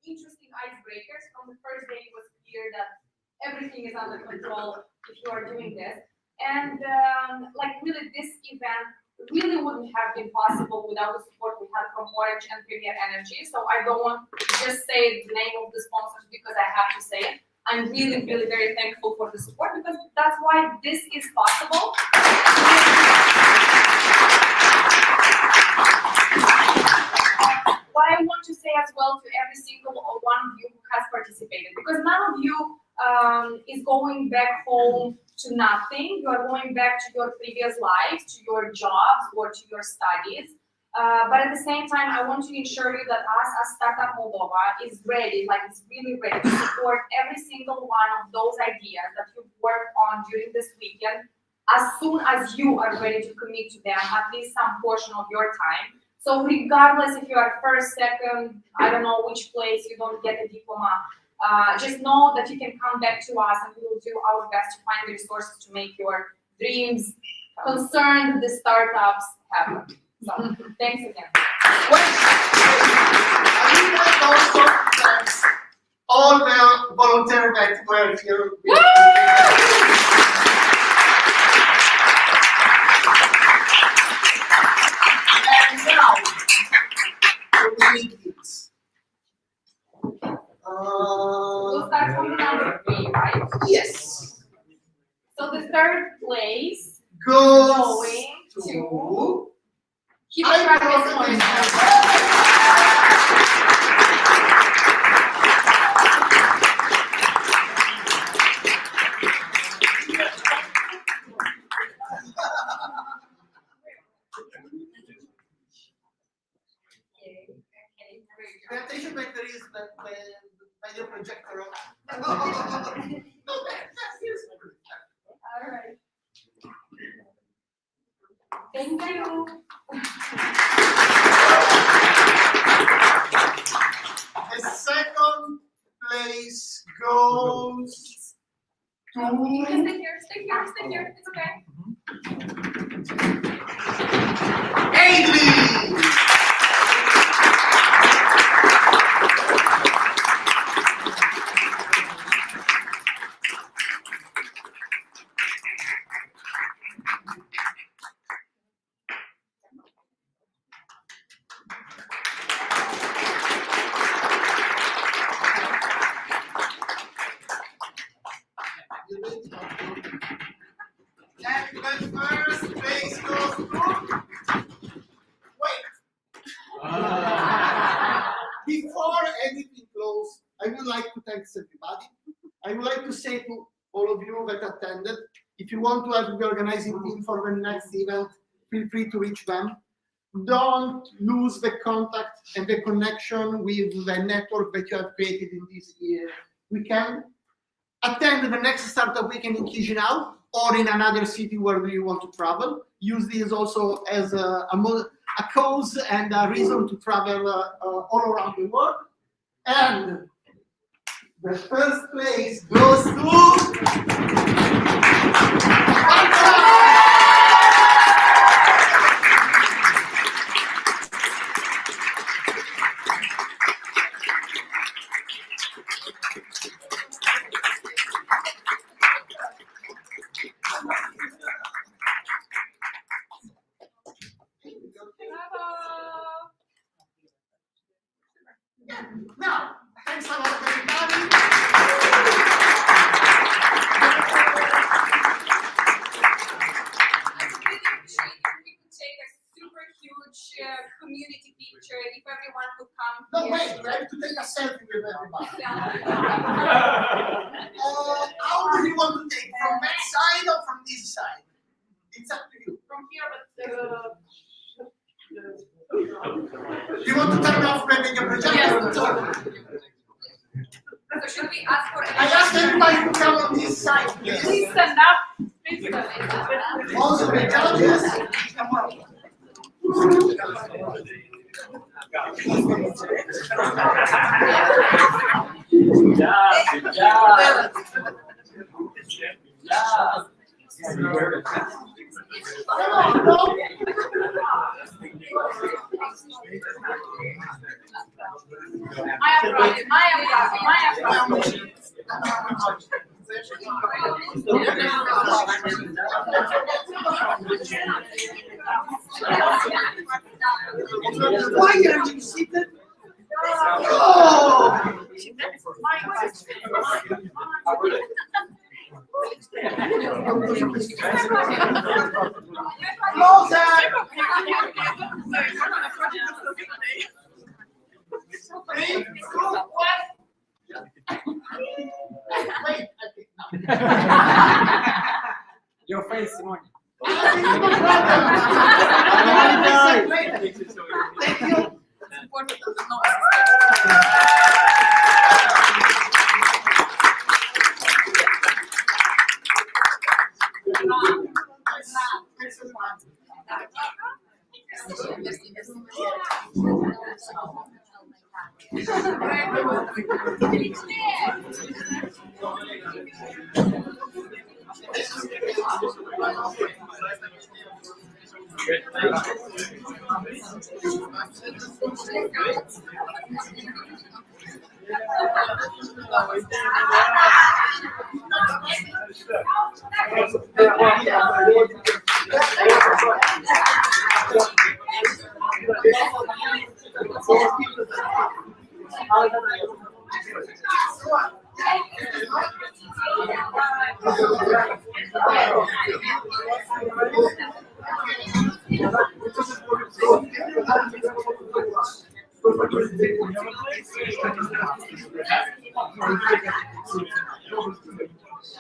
interesting icebreakers. From the first day, it was clear that everything is under control if you are doing this. And like really, this event really wouldn't have been possible without the support we had from Orange and Premier Energy. So I don't want to just say the name of the sponsors because I have to say it. I'm really, really very thankful for the support because that's why this is possible. What I want to say as well to every single one of you who has participated, because none of you is going back home to nothing. You are going back to your previous lives, to your jobs, or to your studies. But at the same time, I want to ensure you that us as Startup Moldova is ready, like it's really ready to support every single one of those ideas that you've worked on during this weekend as soon as you are ready to commit to them, at least some portion of your time. So regardless if you are first, second, I don't know which place, you don't get a diploma, just know that you can come back to us and we will do our best to find the resources to make your dreams concerned the startups happen. So thanks again. I would like also to thank all the volunteers that were here. And now, for the meetings. We'll start from number 3, right? Yes. So the third place Goes going to keep I track know this that the attention vector is the video projector. All right. Thank you. The second place goes to You can stay here, stay here, stay here. It's okay. Ailey. And the first place goes to. Wait, before anything close, I would like to thank everybody. I would like to say to all of you that attended, if you want to help the organizing team for the next event, feel free to reach them. Don't lose the contact and the connection with the network that you have created in this weekend. Attend the next startup weekend in Chisinau or in another city where you want to travel. Use this also as a cause and a reason to travel all around the world. And the first place goes to... Now, thanks a lot, everybody. We could take a super huge community picture if everyone could come No, here. wait, we have to take a selfie with everybody. Yeah. How do you want to take? From that side or from this side? It's up to you. From here, but You want to turn off the video projector? so should we ask for I asked everybody to come on this side, Please please. stand up. Please stand up. Also the judges. Why are you seated? Oh! Closer! Three, two, one. Wait, Your face, Simone. Thank you.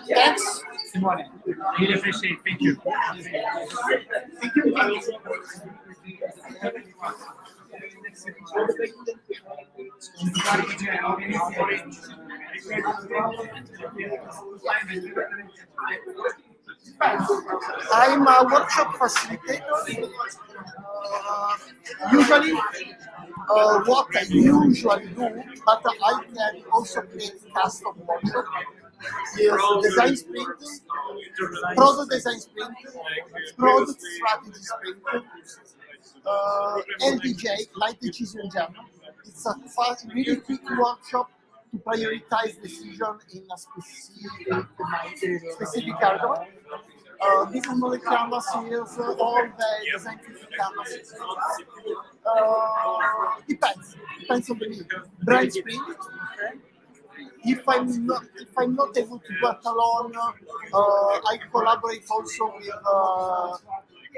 Yes. Simone, really appreciate it. Thank you. Thank you. I'm a workshop facilitator. Usually, what I usually do, but I can also create custom workshop, is design sprint, product design sprint, product strategy sprint, LDJ, light decision jam. It's a fast, really quick workshop to prioritize decision in a specific argument. This is not the canvases, all the design thinking canvases. Depends on the need. Brand sprint. If I'm not able to do it alone, I collaborate also with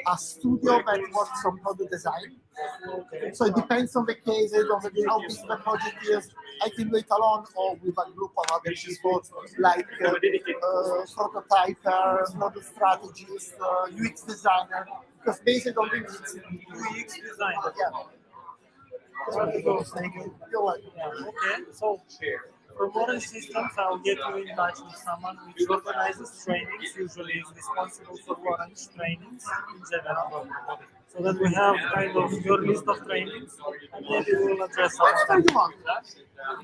a studio that works on product design. So it depends on the cases, on how big the project is. I can do it alone or with a group of other people, like prototyper, product strategist, UX designer, because based on the needs. UX designer. Yeah. Thank you. You're welcome. Okay, so for modern systems, I'll get you in touch with someone which organizes trainings, usually is responsible for Orange trainings in general. So that we have kind of your list of trainings, and maybe we will address some Whatever you want.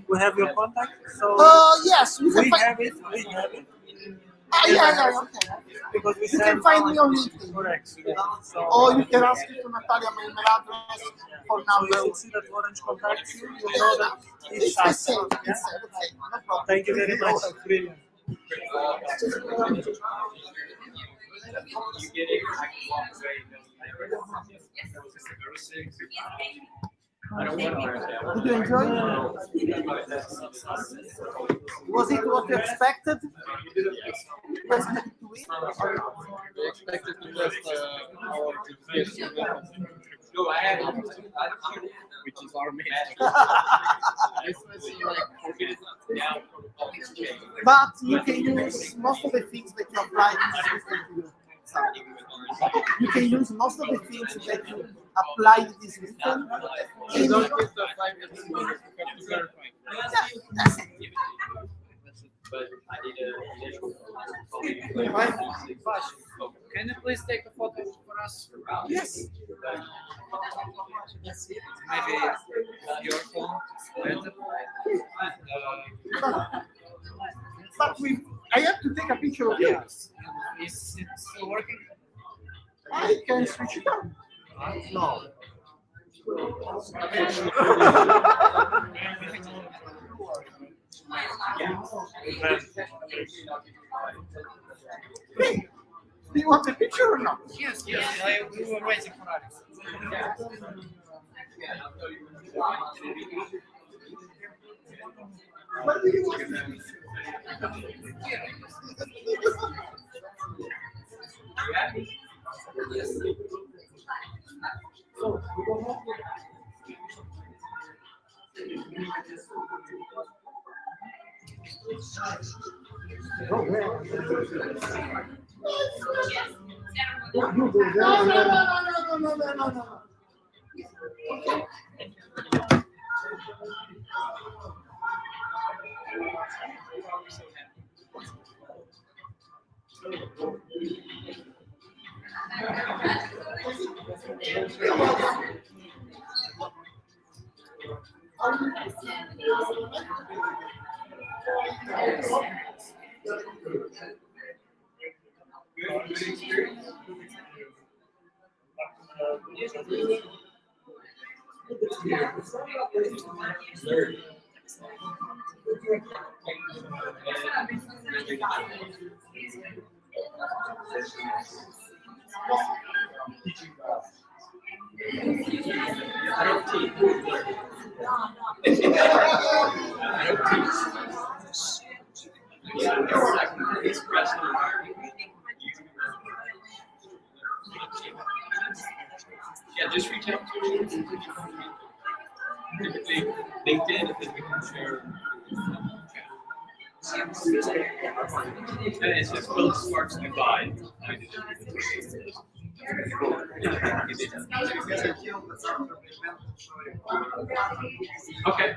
We have your contact, so Yes, you can we find. have it. Yeah, okay. Because we You can find me on LinkedIn. Correct. Yeah. So, Or you can ask it to Natalia, my email address for so number. if you see that Orange contacts you, you know that It's the same. It's the same. No problem. Thank you very much. Brilliant. Did you enjoy it? Was it what you expected? You expected to win? We expected to test our which is our main. But you can use most of the things that you apply in this system to do. You can use most of the things that you apply in this system. You don't use the 5 minutes, you have to verify. That's it. But I need Can you please take a photo for us? Yes. Maybe your phone better. But I have to take a picture of you. Is it still working? I can switch it on. No. Hey, do you want a picture or not? Yes, we were waiting for Alex. What do you want? No. Yeah, just reach out to me. Typically, LinkedIn, and then we can share. It's just Philip Sparks Dubai. Okay.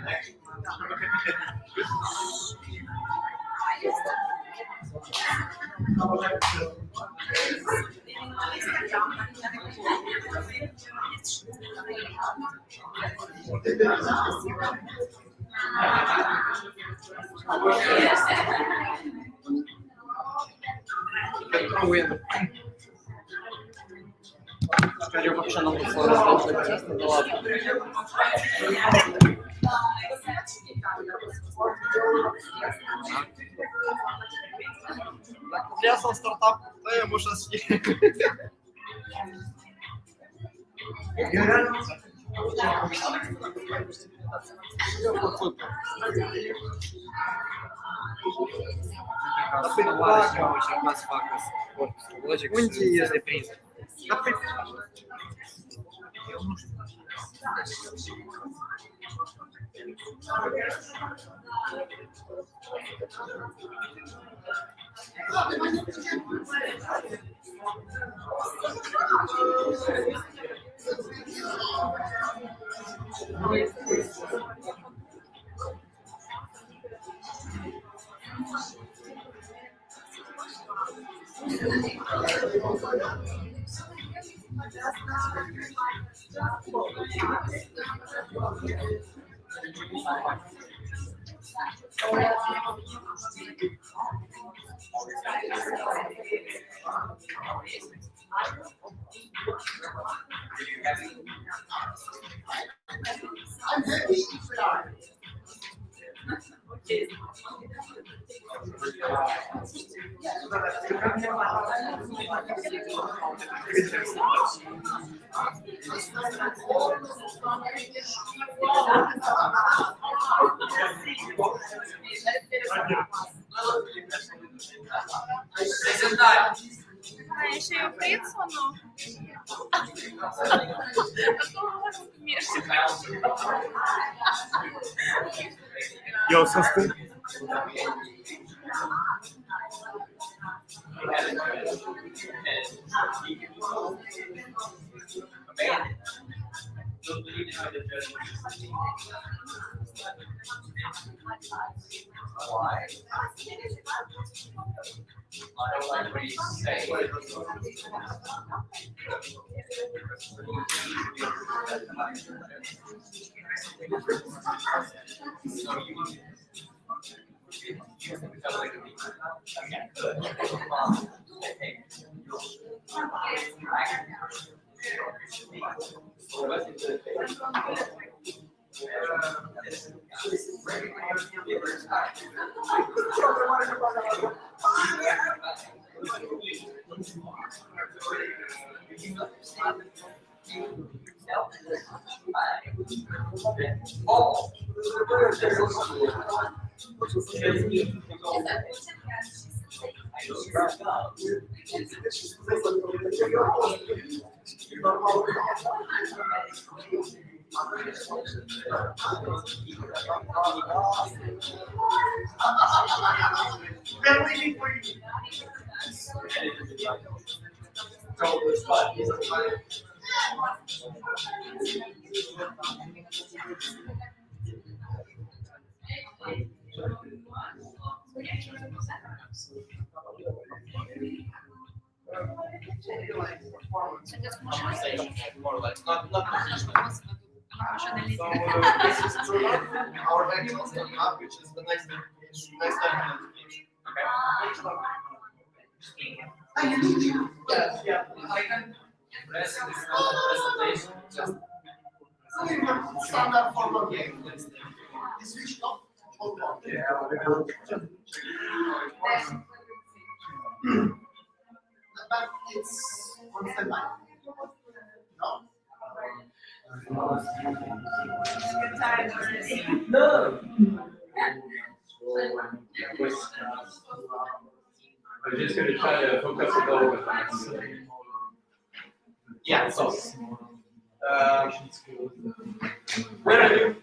Скорее вообще нам тут сложно, честно, ну ладно. Я сам стартап, то я можу I'm happy if we are. Mai ще й опрits воно. Your sister? Why? I don't like what you say. We're waiting for you. More like not So this is true. Our actual startup, which is the next step in education. Okay. Yes, yeah. I can press this presentation. Just Standard format game. Is switched off? Hold on. But it's on standby. No. You're tired already. No. I'm just going to try to hook up the goal with us. yeah. So where are you?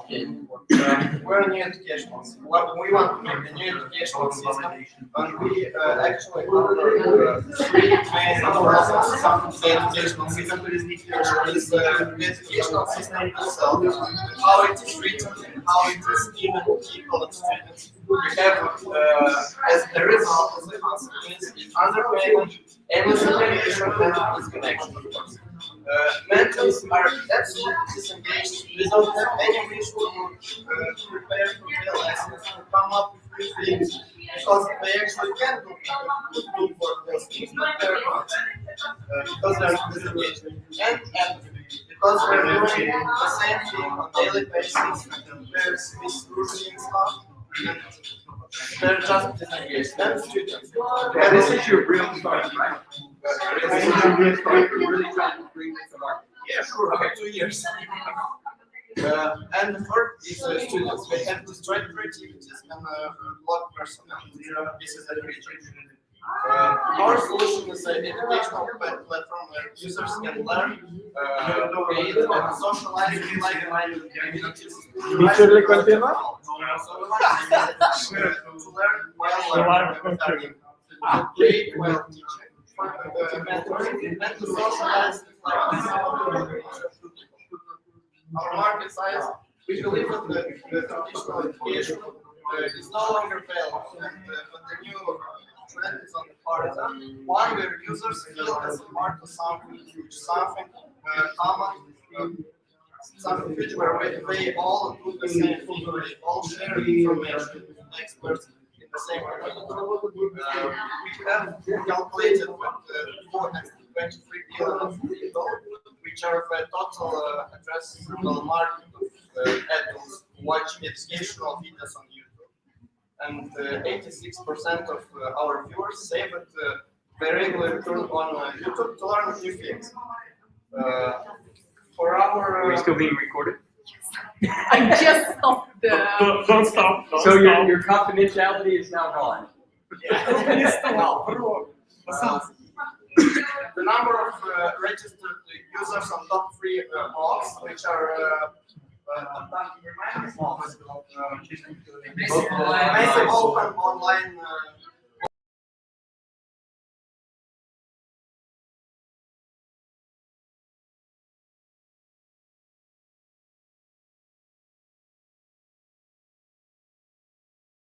Okay. We're a new educational system. What we want to make a new educational system, and we actually cover three main processes of the educational system. Is the educational system itself, how it is written, how it is given to people and students. We have, as a result, as a consequence, underpayment and discrimination and disconnection, of course. Mentors are absolutely disengaged. They don't have any visual to prepare for their lessons, to come up with new things, because they actually can do for those things, but they're not, because they're disengaged. And because we're doing the same thing on a daily basis, there's this routine stuff, and they're just disengaged. Then students. Yeah, this is your real start, right? This is your real start. You're really trying to bring this about. Yeah, sure. Okay, 2 years. And the third is students. They have destroyed creativities and block personality. This is a creativity. Our solution is an educational platform where users can learn, create, and socialize with like-minded communities. Dicerile continuă? So we like to learn while learning, to play while teaching, and to socialize with like-minded. Our market size, we believe that the traditional education is no longer valid, but the new trend is on the horizon. One where users feel as a part of something huge, something common, something huge where they all do the same thing, they all share information with experts in the same community. We have calculated with 423 billion people, which are the total addressable market of adults who watch educational videos on YouTube. And 86% of our viewers say that they regularly turn on YouTube to learn new things. For our Are we still being recorded? I just stopped the. Don't stop. Don't So stop. your confidentiality is now gone. The number of registered users on top 3 blogs, which are massive open online